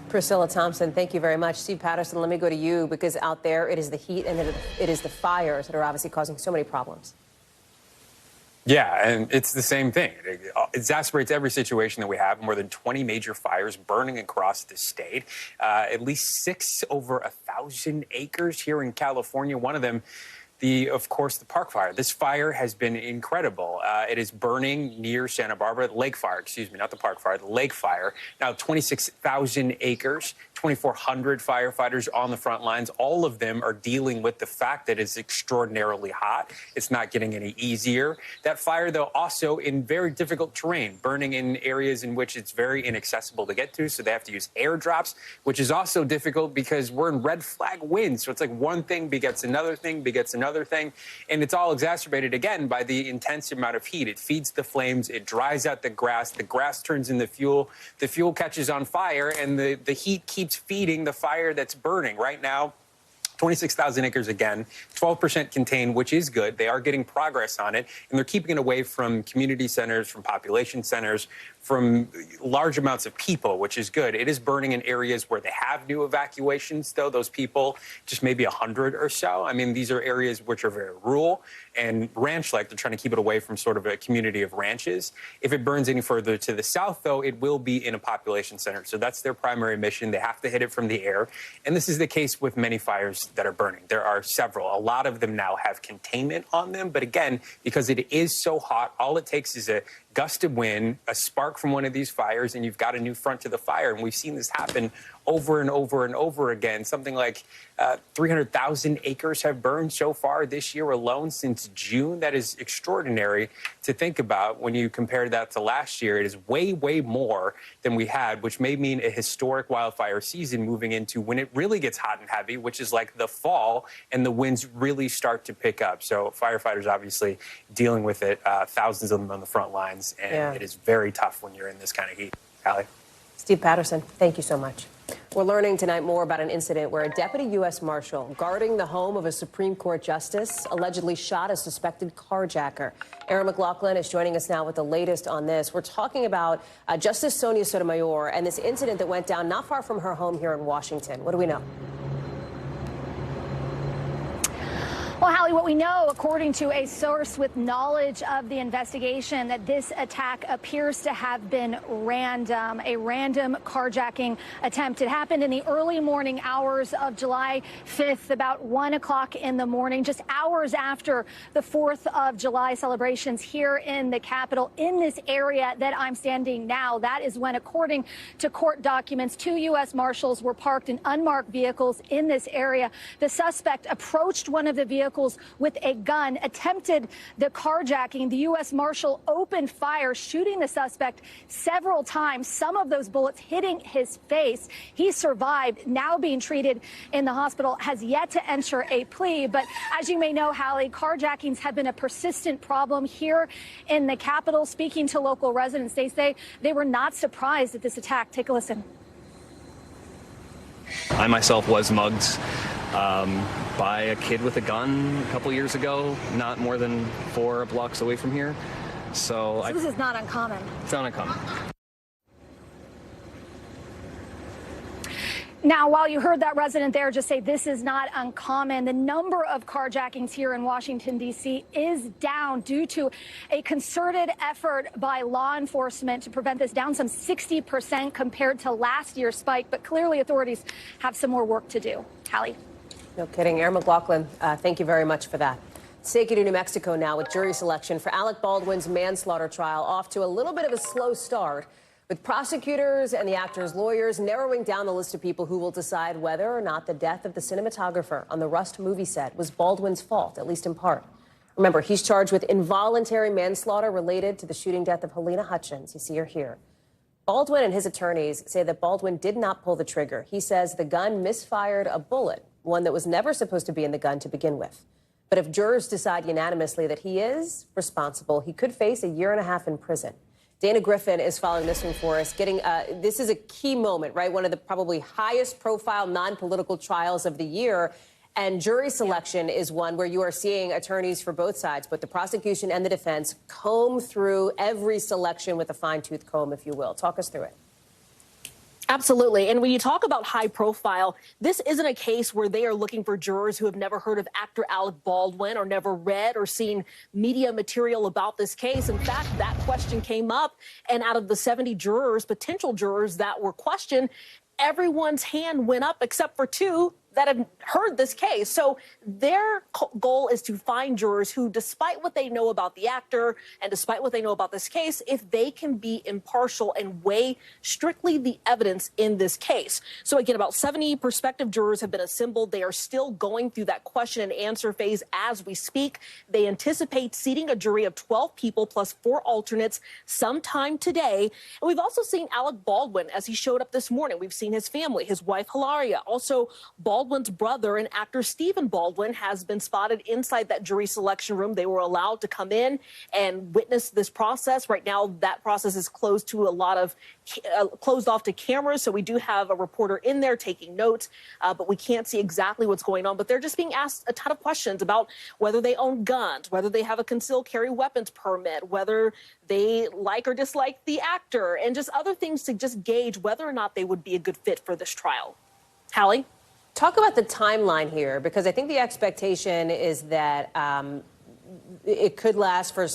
S1: Priscilla Thompson, thank you very much. Steve Patterson, let me go to you because out there it is the heat and it is the fires that are obviously causing so many problems.
S13: Yeah, and it's the same thing. It exacerbates every situation that we have. More than 20 major fires burning across the state. At least 6 over 1,000 acres here in California. One of them, of course, the Park Fire. This fire has been incredible. It is burning near Santa Barbara, the Lake Fire, excuse me, not the Park Fire, the Lake Fire. Now 26,000 acres, 2,400 firefighters on the front lines. All of them are dealing with the fact that it's extraordinarily hot. It's not getting any easier. That fire, though, also in very difficult terrain, burning in areas in which it's very inaccessible to get to. So they have to use airdrops, which is also difficult because we're in red flag winds. So it's like one thing begets another thing, begets another thing. And it's all exacerbated, again, by the intense amount of heat. It feeds the flames. It dries out the grass. The grass turns into fuel. The fuel catches on fire, and the heat keeps feeding the fire that's burning. Right now, 26,000 acres again, 12% contained, which is good. They are getting progress on it, and they're keeping it away from community centers, from population centers, from large amounts of people, which is good. It is burning in areas where they have new evacuations, though. Those people, just maybe 100 or so. I mean, these are areas which are very rural and ranch-like. They're trying to keep it away from sort of a community of ranches. If it burns any further to the south, though, it will be in a population center. So that's their primary mission. They have to hit it from the air. And this is the case with many fires that are burning. There are several. A lot of them now have containment on them. But again, because it is so hot, all it takes is a gust of wind, a spark from one of these fires, and you've got a new front to the fire. And we've seen this happen over and over and over again. Something like 300,000 acres have burned so far this year alone since June. That is extraordinary to think about when you compare that to last year. It is way, way more than we had, which may mean a historic wildfire season moving into when it really gets hot and heavy, which is like the fall, and the winds really start to pick up. So firefighters obviously dealing with it, thousands of them on the front lines, and it is very tough when you're in this kind of heat. Hallie?
S1: Steve Patterson, thank you so much. We're learning tonight more about an incident where a deputy U.S. Marshal guarding the home of a Supreme Court justice allegedly shot a suspected carjacker. Aaron McLaughlin is joining us now with the latest on this. We're talking about Justice Sonia Sotomayor and this incident that went down not far from her home here in Washington. What do we know?
S4: Well, Hallie, Hallie, what we know, according to a source with knowledge of the investigation, that this attack appears to have been random, a random carjacking attempt. It happened in the early morning hours of July 5th, about 1 o'clock in the morning, just hours after the 4th of July celebrations here in the Capitol. In this area that I'm standing now, that is when, according to court documents, 2 U.S. Marshals were parked in unmarked vehicles in this area. The suspect approached one of the vehicles with a gun, attempted the carjacking. The U.S. Marshal opened fire, shooting the suspect several times, some of those bullets hitting his face. He survived, now being treated in the hospital, has yet to enter a plea. But as you may know, Hallie, carjackings have been a persistent problem here in the Capitol. Speaking to local residents, they say they were not surprised at this attack. Take a listen.
S7: I myself was mugged by a kid with a gun a couple years ago, not more than 4 blocks away from here. So
S4: this is not uncommon.
S7: It's not uncommon.
S4: Now, while you heard that resident there just say this is not uncommon, the number of carjackings here in Washington, D.C. is down due to a concerted effort by law enforcement to prevent this, down some 60% compared to last year's spike. But clearly authorities have some more work to do. Hallie.
S1: No kidding. Aaron McLaughlin, thank you very much for that. Let's take you to New Mexico now with jury selection for Alec Baldwin's manslaughter trial off to a little bit of a slow start, with prosecutors and the actor's lawyers narrowing down the list of people who will decide whether or not the death of the cinematographer on the Rust movie set was Baldwin's fault, at least in part. Remember, he's charged with involuntary manslaughter related to the shooting death of Helena Hutchins. You see her here. Baldwin and his attorneys say that Baldwin did not pull the trigger. He says the gun misfired a bullet, one that was never supposed to be in the gun to begin with. But if jurors decide unanimously that he is responsible, he could face 1.5 years in prison. Dana Griffin is following this one for us. This is a key moment, right? One of the probably highest profile non-political trials of the year. And jury selection is one where you are seeing attorneys for both sides, both the prosecution and the defense, comb through every selection with a fine-tooth comb, if you will. Talk us through it.
S20: Absolutely. And when you talk about high profile, this isn't a case where they are looking for jurors who have never heard of actor Alec Baldwin or never read or seen media material about this case. In fact, that question came up, and out of the 70 jurors, potential jurors that were questioned, everyone's hand went up except for 2 that have heard this case. So their goal is to find jurors who, despite what they know about the actor and despite what they know about this case, if they can be impartial and weigh strictly the evidence in this case. So again, about 70 prospective jurors have been assembled. They are still going through that question and answer phase as we speak. They anticipate seating a jury of 12 people plus 4 alternates sometime today. And we've also seen Alec Baldwin as he showed up this morning. We've seen his family, his wife Hilaria, also Baldwin's brother and actor Stephen Baldwin has been spotted inside that jury selection room. They were allowed to come in and witness this process. Right now, that process is closed to closed off to cameras. So we do have a reporter in there taking notes, but we can't see exactly what's going on. But they're just being asked a ton of questions about whether they own guns, whether they have a concealed carry weapons permit, whether they like or dislike the actor, and just other things to just gauge whether or not they would be a good fit for this trial. Hallie?
S1: Talk about the timeline here, because I think the expectation is that it could last for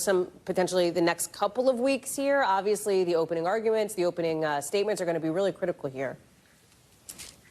S1: potentially the next couple of weeks here. Obviously, the opening arguments, the opening statements are going to be really critical here.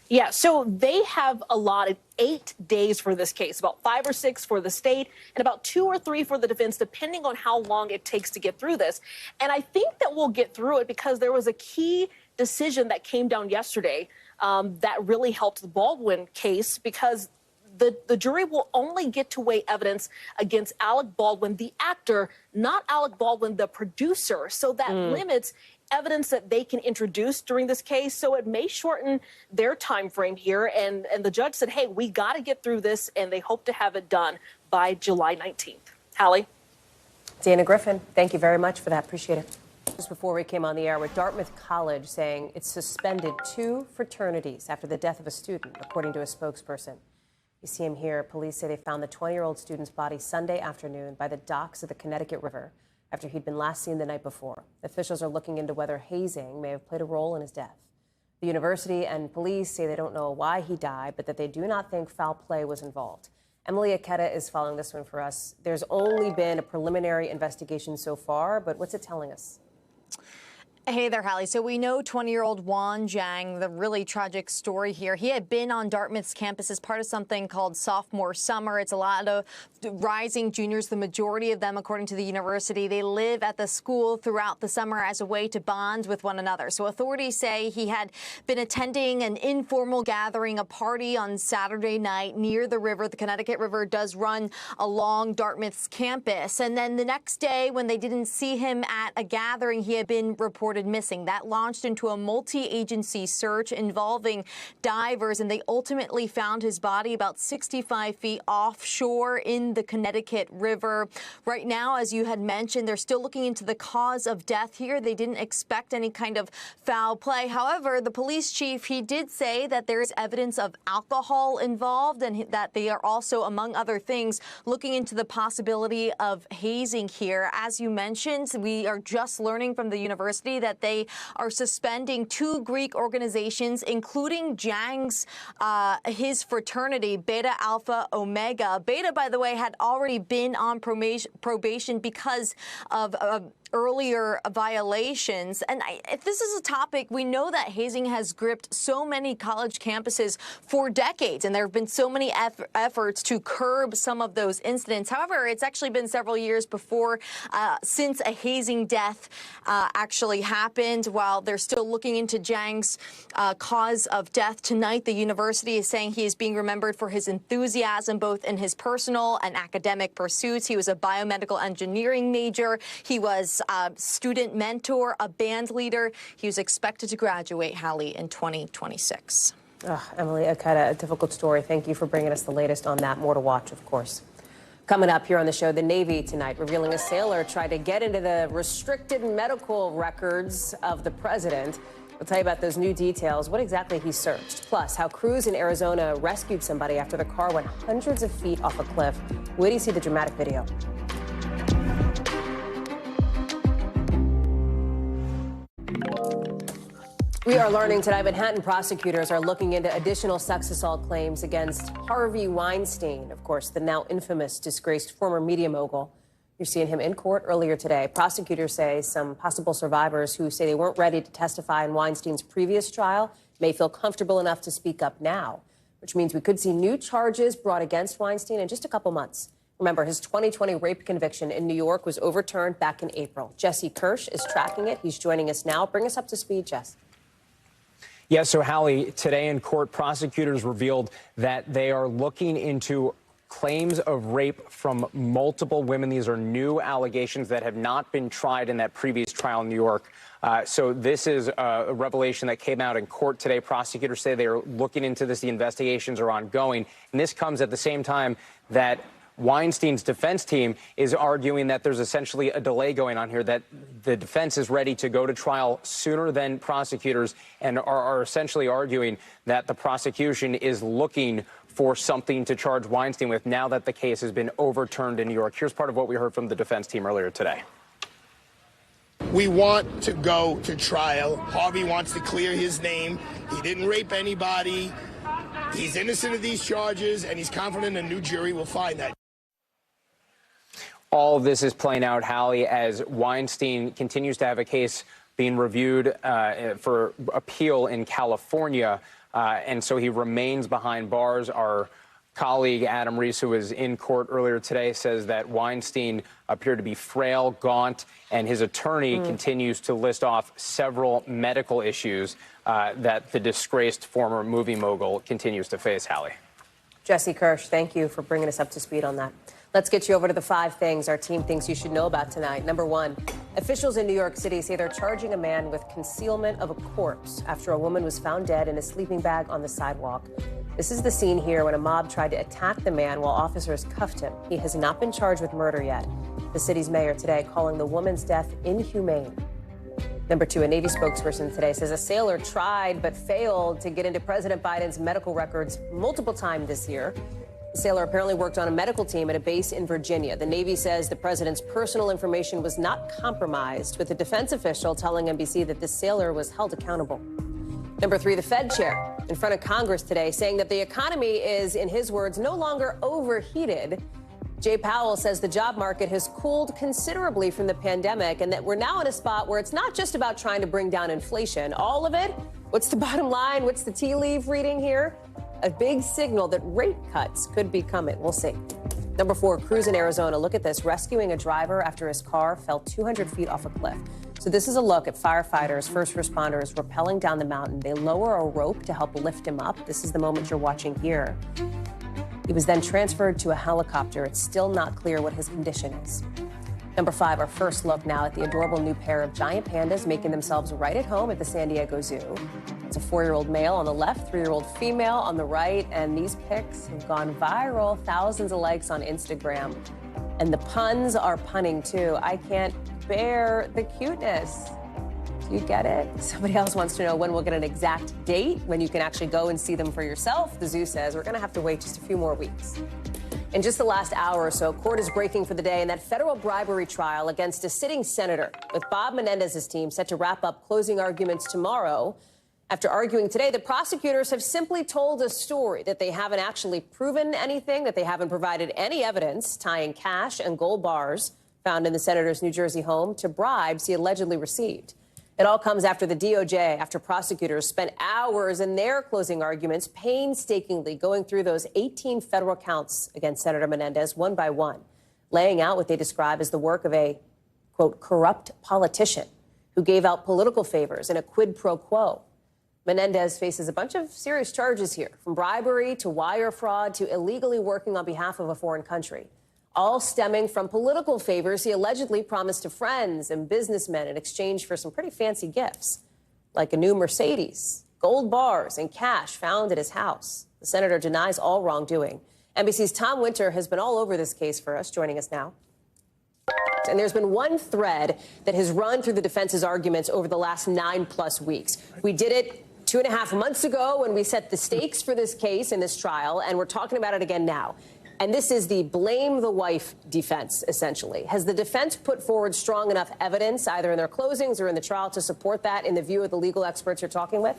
S20: Yeah, so they have allotted 8 days for this case, about 5 or 6 for the state and about 2 or 3 for the defense, depending on how long it takes to get through this. And I think that we'll get through it because there was a key decision that came down yesterday that really helped the Baldwin case, because the jury will only get to weigh evidence against Alec Baldwin, the actor, not Alec Baldwin, the producer. So that limits evidence that they can introduce during this case. So it may shorten their time frame here. And the judge said, hey, we got to get through this, and they hope to have it done by July 19th. Hallie?
S1: Dana Griffin, thank you very much for that. Appreciate it. Just before we came on the air, with Dartmouth College saying it suspended 2 fraternities after the death of a student, according to a spokesperson. You see him here. Police say they found the 20-year-old student's body Sunday afternoon by the docks of the Connecticut River after he'd been last seen the night before. Officials are looking into whether hazing may have played a role in his death. The university and police say they don't know why he died, but that they do not think foul play was involved. Emily Aketa is following this one for us. There's only been a preliminary investigation so far, but what's it telling us?
S8: Hey there, Hallie. So we know 20-year-old Juan Zhang, the really tragic story here. He had been on Dartmouth's campus as part of something called Sophomore Summer. It's a lot of rising juniors, the majority of them, according to the university. They live at the school throughout the summer as a way to bond with one another. So authorities say he had been attending an informal gathering, a party on Saturday night near the river. The Connecticut River does run along Dartmouth's campus. And then the next day, when they didn't see him at a gathering, he had been reported missing. That launched into a multi-agency search involving divers, and they ultimately found his body about 65 feet offshore in the Connecticut River. Right now, as you had mentioned, they're still looking into the cause of death here. They didn't expect any kind of foul play. However, the police chief, he did say that there is evidence of alcohol involved and that they are also, among other things, looking into the possibility of hazing here. As you mentioned, we are just learning from the university that they are suspending 2 Greek organizations, including Zhang's, his fraternity, Beta Alpha Omega. Beta, by the way, had already been on probation because of earlier violations. And if this is a topic, we know that hazing has gripped so many college campuses for decades, and there have been so many efforts to curb some of those incidents. However, it's actually been several years since a hazing death actually happened. While they're still looking into Zhang's cause of death tonight, the university is saying he is being remembered for his enthusiasm both in his personal and academic pursuits. He was a biomedical engineering major. He was a student mentor, a band leader. He was expected to graduate, Hallie, in 2026.
S1: Emily Aketa, a difficult story. Thank you for bringing us the latest on that. More to watch, of course. Coming up here on the show, the Navy tonight revealing a sailor tried to get into the restricted medical records of the president. We'll tell you about those new details, what exactly he searched, plus how crews in Arizona rescued somebody after the car went hundreds of feet off a cliff. Wait till you see the dramatic video. We are learning tonight Manhattan prosecutors are looking into additional sex assault claims against Harvey Weinstein, of course, the now infamous disgraced former media mogul. You're seeing him in court earlier today. Prosecutors say some possible survivors who say they weren't ready to testify in Weinstein's previous trial may feel comfortable enough to speak up now, which means we could see new charges brought against Weinstein in just a couple months. Remember, his 2020 rape conviction in New York was overturned back in April. Jesse Kirsch is tracking it. He's joining us now. Bring us up to speed, Jess.
S16: Yeah, so Hallie, today in court, prosecutors revealed that they are looking into claims of rape from multiple women. These are new allegations that have not been tried in that previous trial in New York. So this is a revelation that came out in court today. Prosecutors say they are looking into this. The investigations are ongoing. And this comes at the same time that Weinstein's defense team is arguing that there's essentially a delay going on here, that the defense is ready to go to trial sooner than prosecutors, and are essentially arguing that the prosecution is looking for something to charge Weinstein with now that the case has been overturned in New York. Here's part of what we heard from the defense team earlier today.
S17: We want to go to trial. Harvey wants to clear his name. He didn't rape anybody. He's innocent of these charges, and he's confident a new jury will find that.
S16: All of this is playing out, Hallie, as Weinstein continues to have a case being reviewed for appeal in California, and so he remains behind bars. Our colleague Adam Reese, who was in court earlier today, says that Weinstein appeared to be frail, gaunt, and his attorney continues to list off several medical issues that the disgraced former movie mogul continues to face, Hallie.
S1: Jesse Kirsch, thank you for bringing us up to speed on that. Let's get you over to the 5 things our team thinks you should know about tonight. Number 1, officials in New York City say they're charging a man with concealment of a corpse after a woman was found dead in a sleeping bag on the sidewalk. This is the scene here when a mob tried to attack the man while officers cuffed him. He has not been charged with murder yet. The city's mayor today calling the woman's death inhumane. Number 2, a Navy spokesperson today says a sailor tried but failed to get into President Biden's medical records multiple times this year. The sailor apparently worked on a medical team at a base in Virginia. The Navy says the president's personal information was not compromised, with a defense official telling NBC that the sailor was held accountable. Number 3, the Fed chair in front of Congress today, saying that the economy is, in his words, no longer overheated. Jay Powell says the job market has cooled considerably from the pandemic and that we're now in a spot where it's not just about trying to bring down inflation. All of it, what's the bottom line? What's the tea leaf reading here? A big signal that rate cuts could be coming. We'll see. Number 4, crews in Arizona. Look at this, rescuing a driver after his car fell 200 feet off a cliff. So this is a look at firefighters, first responders rappelling down the mountain. They lower a rope to help lift him up. This is the moment you're watching here. He was then transferred to a helicopter. It's still not clear what his condition is. Number 5, our first look now at the adorable new pair of giant pandas making themselves right at home at the San Diego Zoo. It's a 4-year-old male on the left, 3-year-old female on the right, and these pics have gone viral, thousands of likes on Instagram. And the puns are punning too. I can't bear the cuteness. Do you get it? Somebody else wants to know when we'll get an exact date, when you can actually go and see them for yourself. The zoo says we're going to have to wait just a few more weeks. In just the last hour or so, court is breaking for the day in that federal bribery trial against a sitting senator, with Bob Menendez's team set to wrap up closing arguments tomorrow. After arguing today, the prosecutors have simply told a story that they haven't actually proven anything, that they haven't provided any evidence tying cash and gold bars found in the senator's New Jersey home to bribes he allegedly received. It all comes after the DOJ, after prosecutors spent hours in their closing arguments painstakingly going through those 18 federal counts against Senator Menendez one by one, laying out what they describe as the work of a, quote, corrupt politician who gave out political favors in a quid pro quo. Menendez faces a bunch of serious charges here, from bribery to wire fraud to illegally working on behalf of a foreign country, all stemming from political favors he allegedly promised to friends and businessmen in exchange for some pretty fancy gifts, like a new Mercedes, gold bars, and cash found at his house. The senator denies all wrongdoing. NBC's Tom Winter has been all over this case for us, joining us now. And there's been one thread that has run through the defense's arguments over the last 9+ weeks. We did it 2.5 months ago when we set the stakes for this case in this trial, and we're talking about it again now. And this is the blame the wife defense, essentially. Has the defense put forward strong enough evidence, either in their closings or in the trial, to support that in the view of the legal experts you're talking with?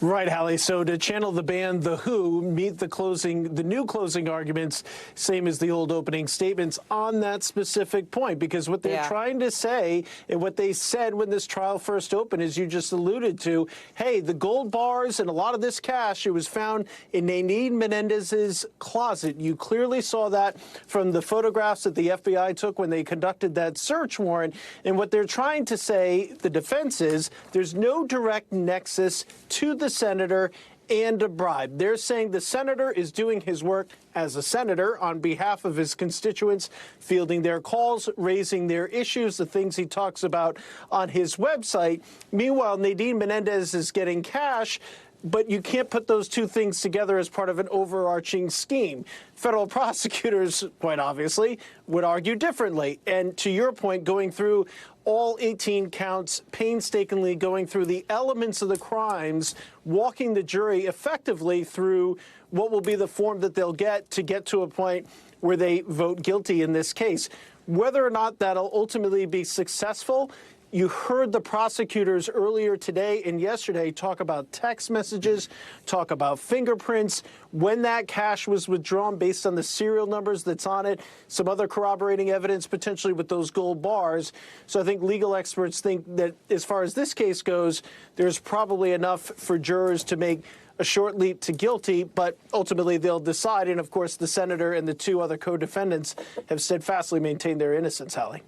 S18: Right, Hallie. So to channel the band The Who, meet the new closing arguments, same as the old opening statements on that specific point. Because what they're trying to say, and what they said when this trial first opened, as you just alluded to, hey, the gold bars and a lot of this cash, it was found in Nadine Menendez's closet. You clearly saw that from the photographs that the FBI took when they conducted that search warrant. And what they're trying to say, the defense is, there's no direct nexus to the senator and a bribe. They're saying the senator is doing his work as a senator on behalf of his constituents, fielding their calls, raising their issues, the things he talks about on his website. Meanwhile, Nadine Menendez is getting cash, but you can't put those two things together as part of an overarching scheme. Federal prosecutors, quite obviously, would argue differently. And to your point, going through all 18 counts, painstakingly going through the elements of the crimes, walking the jury effectively through what will be the form that they'll get to a point where they vote guilty in this case. Whether or not that'll ultimately be successful, you heard the prosecutors earlier today and yesterday talk about text messages, talk about fingerprints, when that cash was withdrawn based on the serial numbers that's on it, some other corroborating evidence potentially with those gold bars. So I think legal experts think that as far as this case goes, there's probably enough for jurors to make a short leap to guilty, but ultimately they'll decide. And of course, the senator and the two other co-defendants have steadfastly maintained their innocence, Hallie.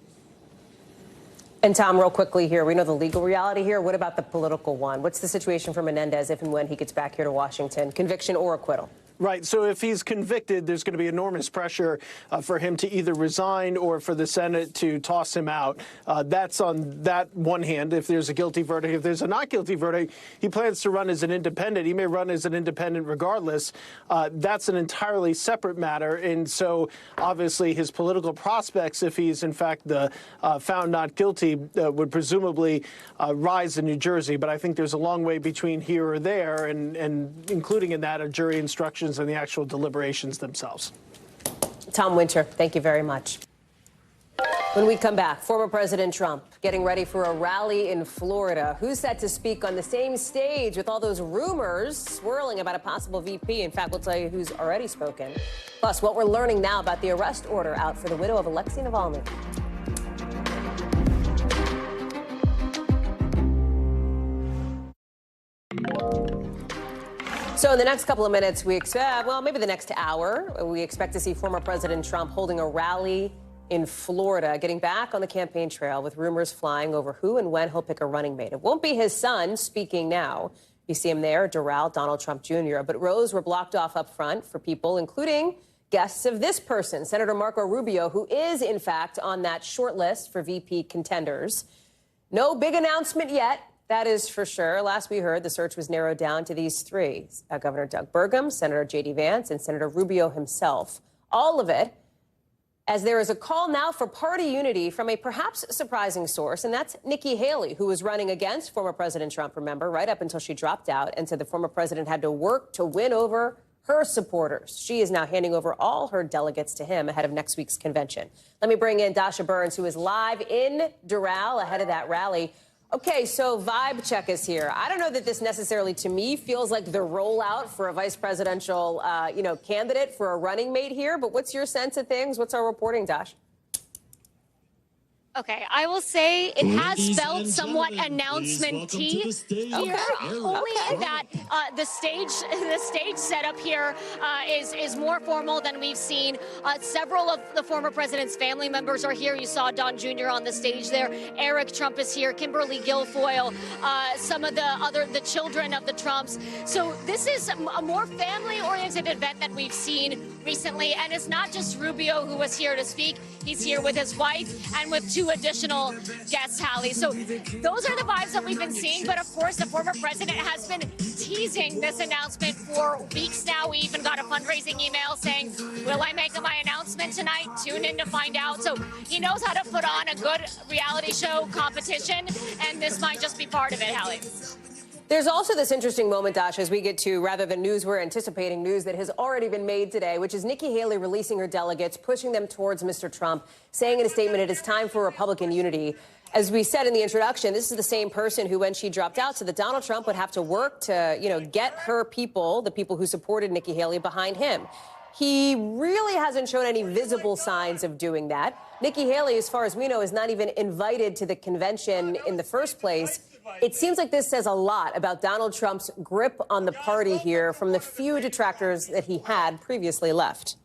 S1: And Tom, real quickly here, we know the legal reality here. What about the political one? What's the situation for Menendez if and when he gets back here to Washington? Conviction or acquittal?
S18: Right. So if he's convicted, there's going to be enormous pressure for him to either resign or for the Senate to toss him out. That's on that one hand. If there's a guilty verdict, if there's a not guilty verdict, he plans to run as an independent. He may run as an independent regardless. That's an entirely separate matter. And so obviously his political prospects, if he's in fact found not guilty, would presumably rise in New Jersey. But I think there's a long way between here or there, and including in that a jury instructions and the actual deliberations themselves.
S1: Tom Winter, thank you very much. When we come back, former President Trump getting ready for a rally in Florida. Who's set to speak on the same stage with all those rumors swirling about a possible VP? In fact, we'll tell you who's already spoken. Plus, what we're learning now about the arrest order out for the widow of Alexei Navalny. So in the next couple of minutes, we expect, well, maybe the next hour, we expect to see former President Trump holding a rally in Florida, getting back on the campaign trail with rumors flying over who and when he'll pick a running mate. It won't be his son speaking now. You see him there, Doral, Donald Trump Jr. But rows were blocked off up front for people, including guests of this person, Senator Marco Rubio, who is, in fact, on that short list for VP contenders. No big announcement yet, that is for sure. Last we heard, the search was narrowed down to these three, Governor Doug Burgum, Senator J.D. Vance, and Senator Rubio himself. All of it as there is a call now for party unity from a perhaps surprising source, and that's Nikki Haley, who was running against former President Trump, remember, right up until she dropped out, and said the former president had to work to win over her supporters. She is now handing over all her delegates to him ahead of next week's convention. Let me bring in Dasha Burns, who is live in Doral ahead of that rally. Okay, so vibe check is here. I don't know that this necessarily, to me, feels like the rollout for a vice presidential, candidate for a running mate here. But what's your sense of things? What's our reporting, Dash?
S9: Okay, I will say it has felt somewhat announcement-y here, only in that the stage setup here is more formal than we've seen. Several of the former president's family members are here. You saw Don Jr. on the stage there. Eric Trump is here. Kimberly Guilfoyle. Some of the children of the Trumps. So this is a more family-oriented event than we've seen recently, and it's not just Rubio who was here to speak. He's here with his wife and with two additional guests, Hallie. So those are the vibes that we've been seeing. But of course, the former president has been teasing this announcement for weeks now. We even got a fundraising email saying, will I make my announcement tonight? Tune in to find out. So he knows how to put on a good reality show competition, and this might just be part of it, Hallie.
S1: There's also this interesting moment, Dash, as we get to, rather than news, we're anticipating news that has already been made today, which is Nikki Haley releasing her delegates, pushing them towards Mr. Trump, saying in a statement it is time for Republican unity. As we said in the introduction, this is the same person who, when she dropped out, said that Donald Trump would have to work to, get her people, the people who supported Nikki Haley, behind him. He really hasn't shown any visible signs of doing that. Nikki Haley, as far as we know, is not even invited to the convention in the first place. It seems like this says a lot about Donald Trump's grip on the party here from the few detractors that he had previously left.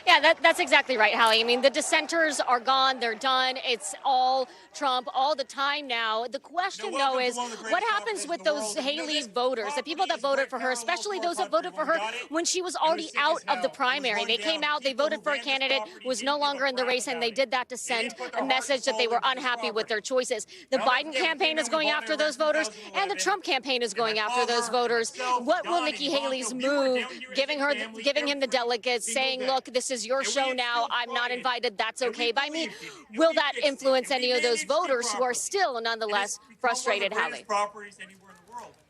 S9: Yeah, that's exactly right, Hallie. I mean, the dissenters are gone. They're done. It's all Trump all the time now. The question, though, is what happens with those Haley voters, the people that voted for her, especially those that voted for her when she was already out of the primary. They came out, they voted for a candidate who was no longer in the race, and they did that to send a message that they were unhappy with their choices. The Biden campaign is going after those voters, and the Trump campaign is going after those voters. What will Nikki Haley's move, giving him the delegates, saying, look, this is your show now, I'm not invited, that's okay by me? Will that influence any of those voters who are still nonetheless frustrated, Hallie?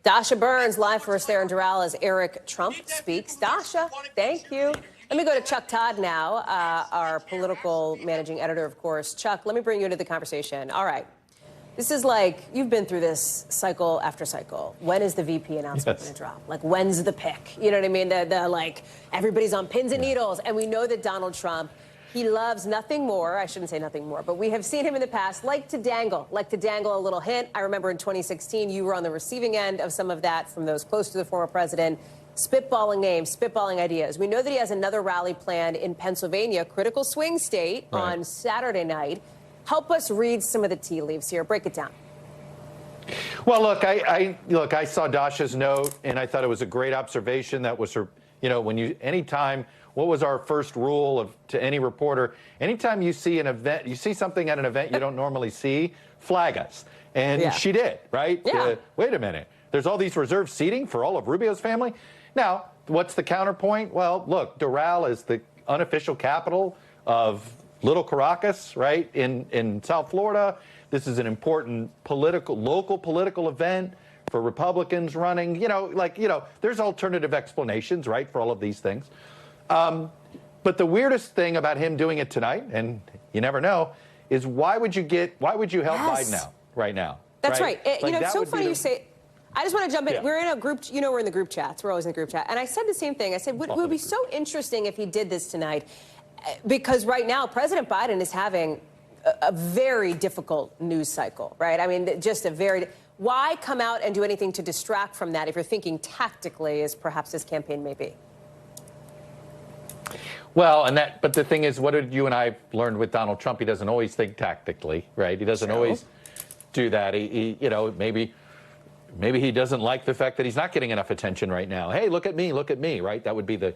S1: Dasha Burns, live for us there in Doral as Eric Trump speaks. Dasha, thank you. Let me go to Chuck Todd now, our political managing editor, of course. Chuck, let me bring you into the conversation. All right. This is like, you've been through this cycle after cycle. When is the VP announcement going to drop? Like, when's the pick? You know what I mean? The everybody's on pins and needles. And we know that Donald Trump, he loves nothing more. I shouldn't say nothing more, but we have seen him in the past like to dangle a little hint. I remember in 2016, you were on the receiving end of some of that from those close to the former president, spitballing names, spitballing ideas. We know that he has another rally planned in Pennsylvania, critical swing state, on Saturday night. Help us read some of the tea leaves here. Break it down.
S10: Well, look, I saw Dasha's note, and I thought it was a great observation. That was her, anytime, what was our first rule to any reporter? Anytime you see an event, you see something at an event you don't normally see, flag us. And she did, right?
S1: Yeah.
S10: Wait a minute. There's all these reserved seating for all of Rubio's family. Now, what's the counterpoint? Well, look, Doral is the unofficial capital of Little Caracas, right, in South Florida. This is an important local political event for Republicans running. There's alternative explanations, right, for all of these things. But the weirdest thing about him doing it tonight, and you never know, is why would you help Biden out right now?
S1: That's right.
S10: Like,
S1: it's so funny you say. I just want to jump in.
S10: Yeah.
S1: We're in a group, we're in the group chats. We're always in the group chat. And I said the same thing. I said, it would be so interesting if he did this tonight, because right now President Biden is having a very difficult news cycle, right? I mean, just a very... Why come out and do anything to distract from that if you're thinking tactically, as perhaps this campaign may be?
S10: Well, but the thing is, what did you and I learned with Donald Trump? He doesn't always think tactically, right? He doesn't always do that. He maybe he doesn't like the fact that he's not getting enough attention right now. Hey, look at me, right? That would be the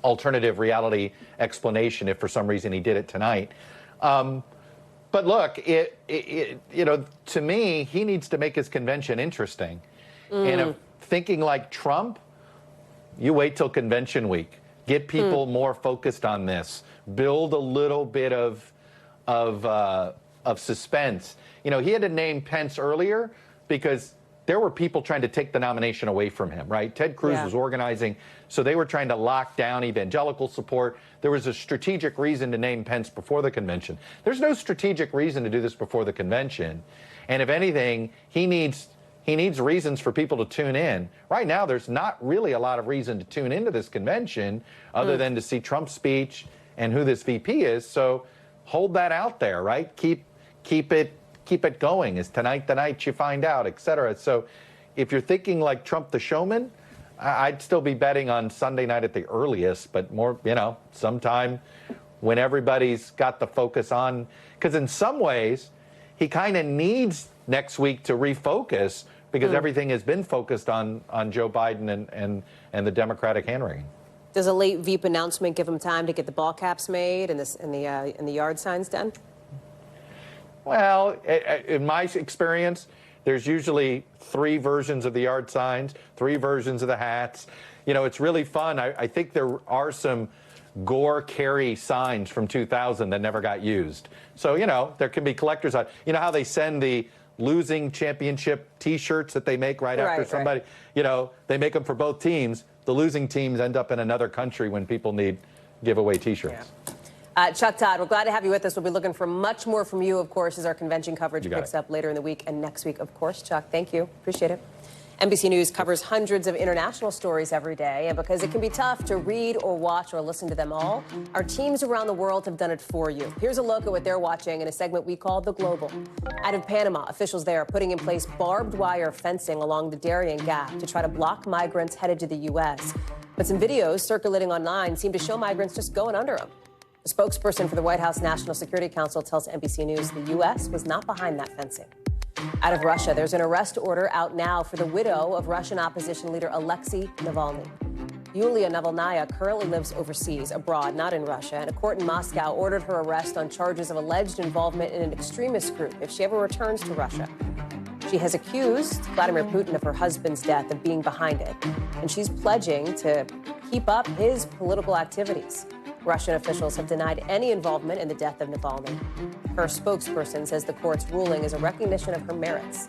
S10: alternative reality explanation if for some reason he did it tonight. But look, to me, he needs to make his convention interesting. And if thinking like Trump, you wait till convention week. Get people more focused on this. Build a little bit of suspense. He had to name Pence earlier because there were people trying to take the nomination away from him, right? Ted Cruz was organizing, so they were trying to lock down evangelical support. There was a strategic reason to name Pence before the convention. There's no strategic reason to do this before the convention. And if anything, he needs reasons for people to tune in. Right now, there's not really a lot of reason to tune into this convention other than to see Trump's speech and who this VP is. So hold that out there, right? Keep it going. Is tonight the night you find out, et cetera. So if you're thinking like Trump the showman, I'd still be betting on Sunday night at the earliest, but more, sometime when everybody's got the focus on, because in some ways, he kind of needs next week to refocus because everything has been focused on Joe Biden and the Democratic hand-wringing.
S1: Does a late Veep announcement give him time to get the ball caps made and the yard signs done?
S10: Well, in my experience, there's usually 3 versions of the yard signs, 3 versions of the hats. It's really fun. I think there are some Gore Kerry signs from 2000 that never got used. So, there can be collectors on. You know how they send the losing championship T-shirts that they make right after somebody? They make them for both teams. The losing teams end up in another country when people need giveaway T-shirts.
S1: Chuck Todd, we're glad to have you with us. We'll be looking for much more from you, of course, as our convention coverage picks up later in the week and next week, of course. Chuck, thank you. Appreciate it. NBC News covers hundreds of international stories every day, and because it can be tough to read or watch or listen to them all, our teams around the world have done it for you. Here's a look at what they're watching in a segment we call The Global. Out of Panama, officials there are putting in place barbed wire fencing along the Darien Gap to try to block migrants headed to the U.S. But some videos circulating online seem to show migrants just going under them. A spokesperson for the White House National Security Council tells NBC News the U.S. was not behind that fencing. Out of Russia, there's an arrest order out now for the widow of Russian opposition leader Alexei Navalny. Yulia Navalnaya currently lives overseas, abroad, not in Russia, and a court in Moscow ordered her arrest on charges of alleged involvement in an extremist group if she ever returns to Russia. She has accused Vladimir Putin of her husband's death of being behind it, and she's pledging to keep up his political activities. Russian officials have denied any involvement in the death of Navalny. Her spokesperson says the court's ruling is a recognition of her merits.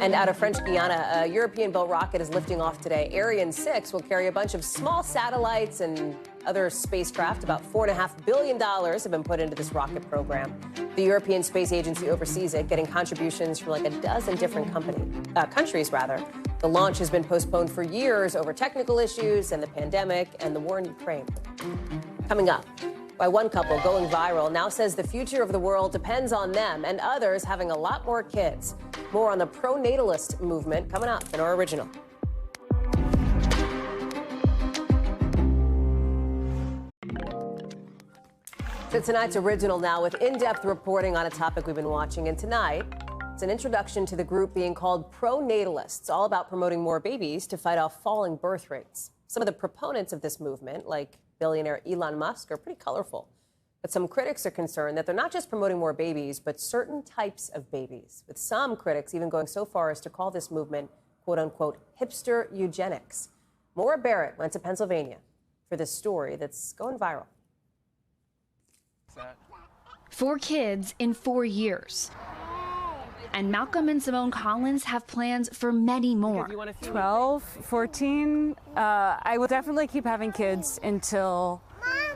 S1: And out of French Guiana, a European-built rocket is lifting off today. Ariane 6 will carry a bunch of small satellites and other spacecraft. About $4.5 billion have been put into this rocket program. The European Space Agency oversees it, getting contributions from like a dozen different countries. The launch has been postponed for years over technical issues and the pandemic and the war in Ukraine. Coming up, why one couple going viral now says the future of the world depends on them and others having a lot more kids. More on the pronatalist movement coming up in our original. So tonight's original now with in-depth reporting on a topic we've been watching. And tonight, it's an introduction to the group being called pronatalists, all about promoting more babies to fight off falling birth rates. Some of the proponents of this movement, like billionaire Elon Musk, are pretty colorful. But some critics are concerned that they're not just promoting more babies, but certain types of babies, with some critics even going so far as to call this movement, quote unquote, hipster eugenics. Maura Barrett went to Pennsylvania for this story that's going viral.
S14: 4 kids in 4 years. And Malcolm and Simone Collins have plans for many more.
S15: 12, 14. I will definitely keep having kids until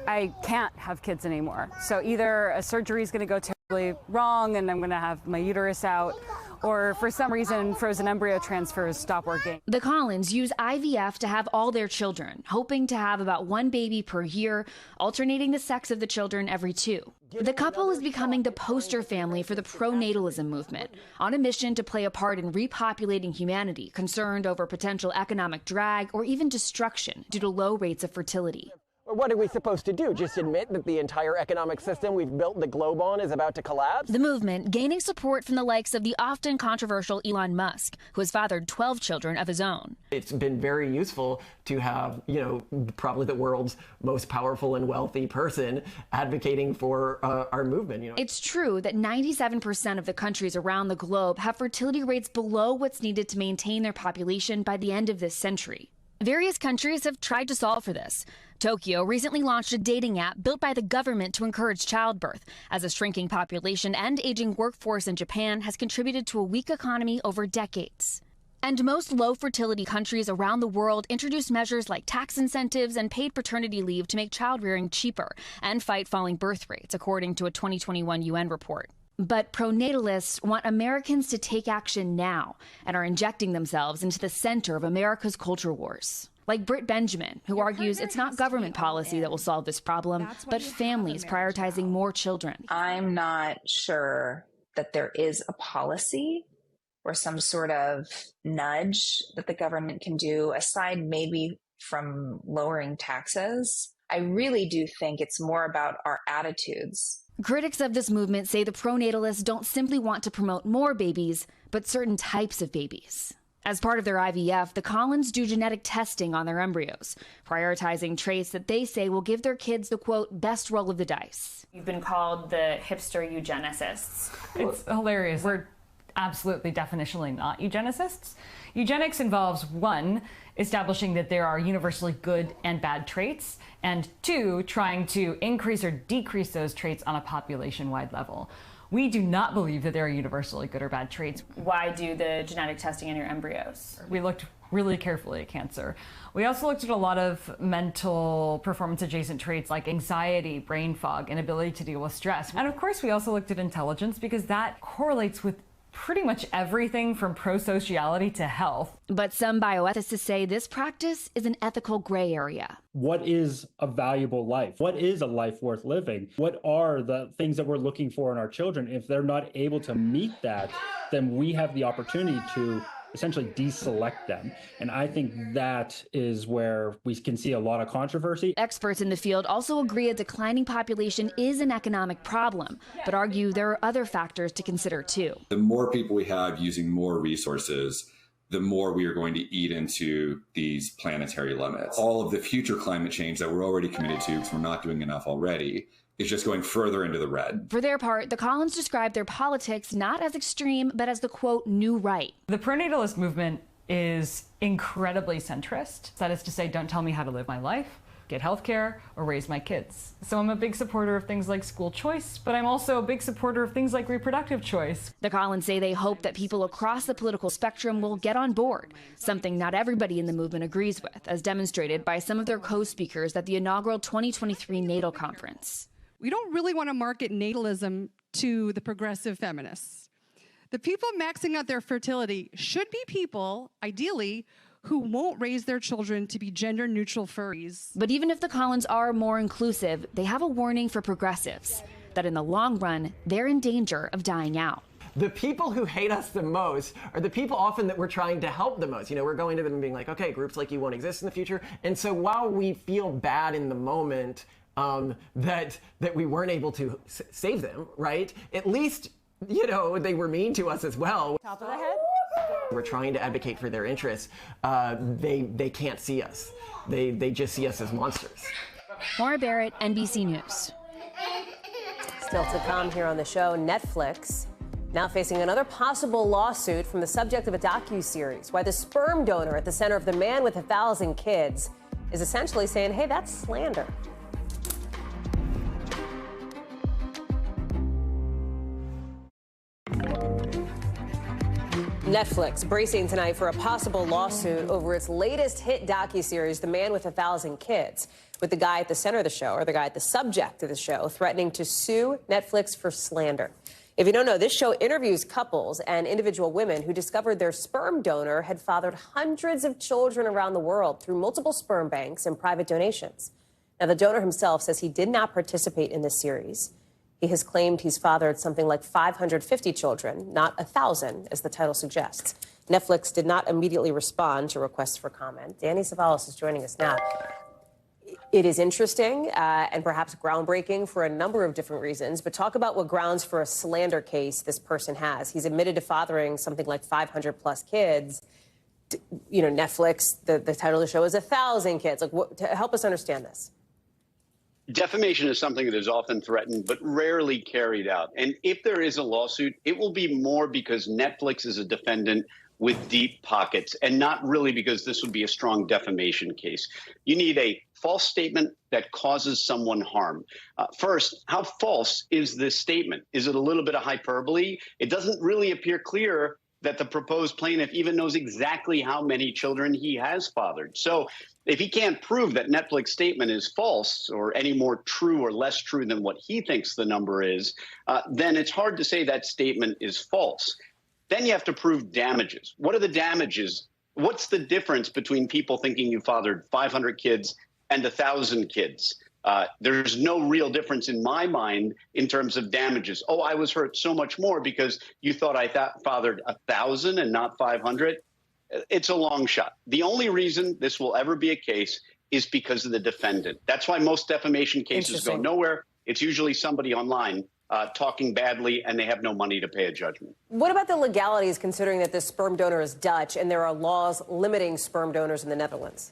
S15: I can't have kids anymore. So either a surgery is going to go terribly wrong and I'm going to have my uterus out, or for some reason frozen embryo transfers stop working.
S14: The Collins use IVF to have all their children, hoping to have about one baby per year, alternating the sex of the children every 2. The couple is becoming the poster family for the pronatalism movement, on a mission to play a part in repopulating humanity, concerned over potential economic drag or even destruction due to low rates of fertility.
S19: What are we supposed to do? Just admit that the entire economic system we've built the globe on is about to collapse?
S14: The movement gaining support from the likes of the often controversial Elon Musk, who has fathered 12 children of his own.
S19: It's been very useful to have, probably the world's most powerful and wealthy person advocating for our movement.
S14: It's true that 97% of the countries around the globe have fertility rates below what's needed to maintain their population by the end of this century. Various countries have tried to solve for this. Tokyo recently launched a dating app built by the government to encourage childbirth, as a shrinking population and aging workforce in Japan has contributed to a weak economy over decades. And most low fertility countries around the world introduce measures like tax incentives and paid paternity leave to make childrearing cheaper and fight falling birth rates, according to a 2021 UN report. But pronatalists want Americans to take action now and are injecting themselves into the center of America's culture wars. Like Britt Benjamin, who argues it's not government policy that will solve this problem, but families prioritizing more children.
S23: I'm not sure that there is a policy or some sort of nudge that the government can do, aside maybe from lowering taxes. I really do think it's more about our attitudes.
S14: Critics of this movement say the pronatalists don't simply want to promote more babies, but certain types of babies. As part of their IVF, the Collins do genetic testing on their embryos, prioritizing traits that they say will give their kids the, quote, best roll of the dice.
S24: You've been called the hipster eugenicists.
S25: It's hilarious. We're absolutely definitionally not eugenicists. Eugenics involves, 1, establishing that there are universally good and bad traits, and 2, trying to increase or decrease those traits on a population-wide level. We do not believe that there are universally good or bad traits.
S24: Why do the genetic testing in your embryos?
S25: We looked really carefully at cancer. We also looked at a lot of mental performance adjacent traits like anxiety, brain fog, inability to deal with stress. And of course, we also looked at intelligence because that correlates with pretty much everything from pro-sociality to health.
S14: But some bioethicists say this practice is an ethical gray area.
S26: What is a valuable life? What is a life worth living? What are the things that we're looking for in our children? If they're not able to meet that, then we have the opportunity to essentially deselect them. And I think that is where we can see a lot of controversy.
S14: Experts in the field also agree a declining population is an economic problem, but argue there are other factors to consider too.
S27: The more people we have using more resources, the more we are going to eat into these planetary limits. All of the future climate change that we're already committed to, because we're not doing enough already, is just going further into the red.
S14: For their part, the Collins described their politics not as extreme, but as the, quote, new right.
S25: The pronatalist movement is incredibly centrist. That is to say, don't tell me how to live my life, get health care, or raise my kids. So I'm a big supporter of things like school choice, but I'm also a big supporter of things like reproductive choice.
S14: The Collins say they hope that people across the political spectrum will get on board, something not everybody in the movement agrees with, as demonstrated by some of their co-speakers at the inaugural 2023 NATO conference.
S28: We don't really want to market natalism to the progressive feminists. The people maxing out their fertility should be people, ideally, who won't raise their children to be gender-neutral furries.
S14: But even if the Collins are more inclusive, they have a warning for progressives, that in the long run, they're in danger of dying out.
S19: The people who hate us the most are the people often that we're trying to help the most. We're going to them and being like, okay, groups like you won't exist in the future. And so while we feel bad in the moment, that we weren't able to save them, right? At least, they were mean to us as well.
S24: Top of the head?
S19: We're trying to advocate for their interests. They can't see us. They just see us as monsters.
S14: Maura Barrett, NBC News.
S1: Still to come here on the show, Netflix now facing another possible lawsuit from the subject of a docu-series, why the sperm donor at the center of The Man with 1,000 Kids is essentially saying, hey, that's slander. Netflix bracing tonight for a possible lawsuit over its latest hit docuseries, The Man with 1,000 Kids. with the guy at the center of the show, or the guy at the subject of the show, threatening to sue Netflix for slander. If you don't know, this show interviews couples and individual women who discovered their sperm donor had fathered hundreds of children around the world through multiple sperm banks and private donations. Now, the donor himself says he did not participate in this series. He has claimed he's fathered something like 550 children, not 1,000, as the title suggests. Netflix did not immediately respond to requests for comment. Danny Savalas is joining us now. It is interesting and perhaps groundbreaking for a number of different reasons, but talk about what grounds for a slander case this person has. He's admitted to fathering something like 500 plus kids. You know, Netflix, the title of the show is 1,000 kids. Like, to help us understand this.
S2: Defamation is something that is often threatened, but rarely carried out. And if there is a lawsuit, it will be more because Netflix is a defendant with deep pockets, and not really because this would be a strong defamation case. You need a false statement that causes someone harm. First, how false is this statement? Is it a little bit of hyperbole? It doesn't really appear clear that the proposed plaintiff even knows exactly how many children he has fathered. So if he can't prove that Netflix statement is false or any more true or less true than what he thinks the number is, then it's hard to say that statement is false. Then you have to prove damages. What are the damages? What's the difference between people thinking you fathered 500 kids and 1,000 kids? There's no real difference in my mind in terms of damages. Oh, I was hurt so much more because you thought I fathered 1,000 and not 500. It's a long shot. The only reason this will ever be a case is because of the defendant. That's why most defamation cases go nowhere. It's usually somebody online talking badly, and they have no money to pay a judgment.
S1: What about the legalities, considering that this sperm donor is Dutch and there are laws limiting sperm donors in the Netherlands?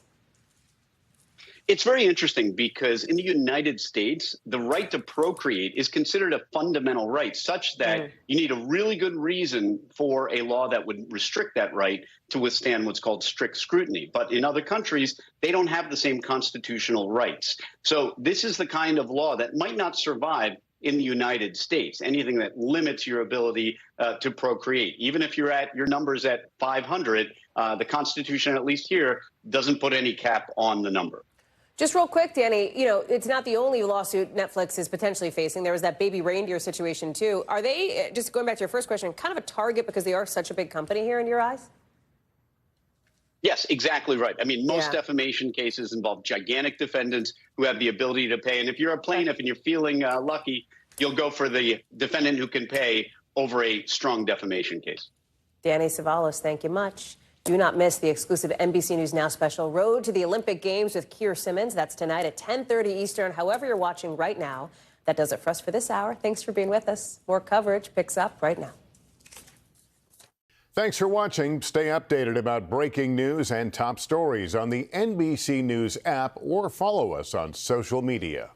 S2: It's very interesting because in the United States, the right to procreate is considered a fundamental right, such that you need a really good reason for a law that would restrict that right to withstand what's called strict scrutiny. But in other countries, they don't have the same constitutional rights. So this is the kind of law that might not survive in the United States, anything that limits your ability to procreate. Even if your number's at 500, the Constitution, at least here, doesn't put any cap on the number.
S1: Just real quick, Danny, you know, it's not the only lawsuit Netflix is potentially facing. There was that baby reindeer situation, too. Are they, just going back to your first question, kind of a target because they are such a big company here in your eyes?
S2: Yes, exactly right. I mean, most defamation cases involve gigantic defendants who have the ability to pay. And if you're a plaintiff and you're feeling lucky, you'll go for the defendant who can pay over a strong defamation case.
S1: Danny Savalas, thank you much. Do not miss the exclusive NBC News Now special, Road to the Olympic Games with Keir Simmons. That's tonight at 10:30 Eastern. However you're watching right now, that does it for us for this hour. Thanks for being with us. More coverage picks up right now.
S3: Thanks for watching. Stay updated about breaking news and top stories on the NBC News app or follow us on social media.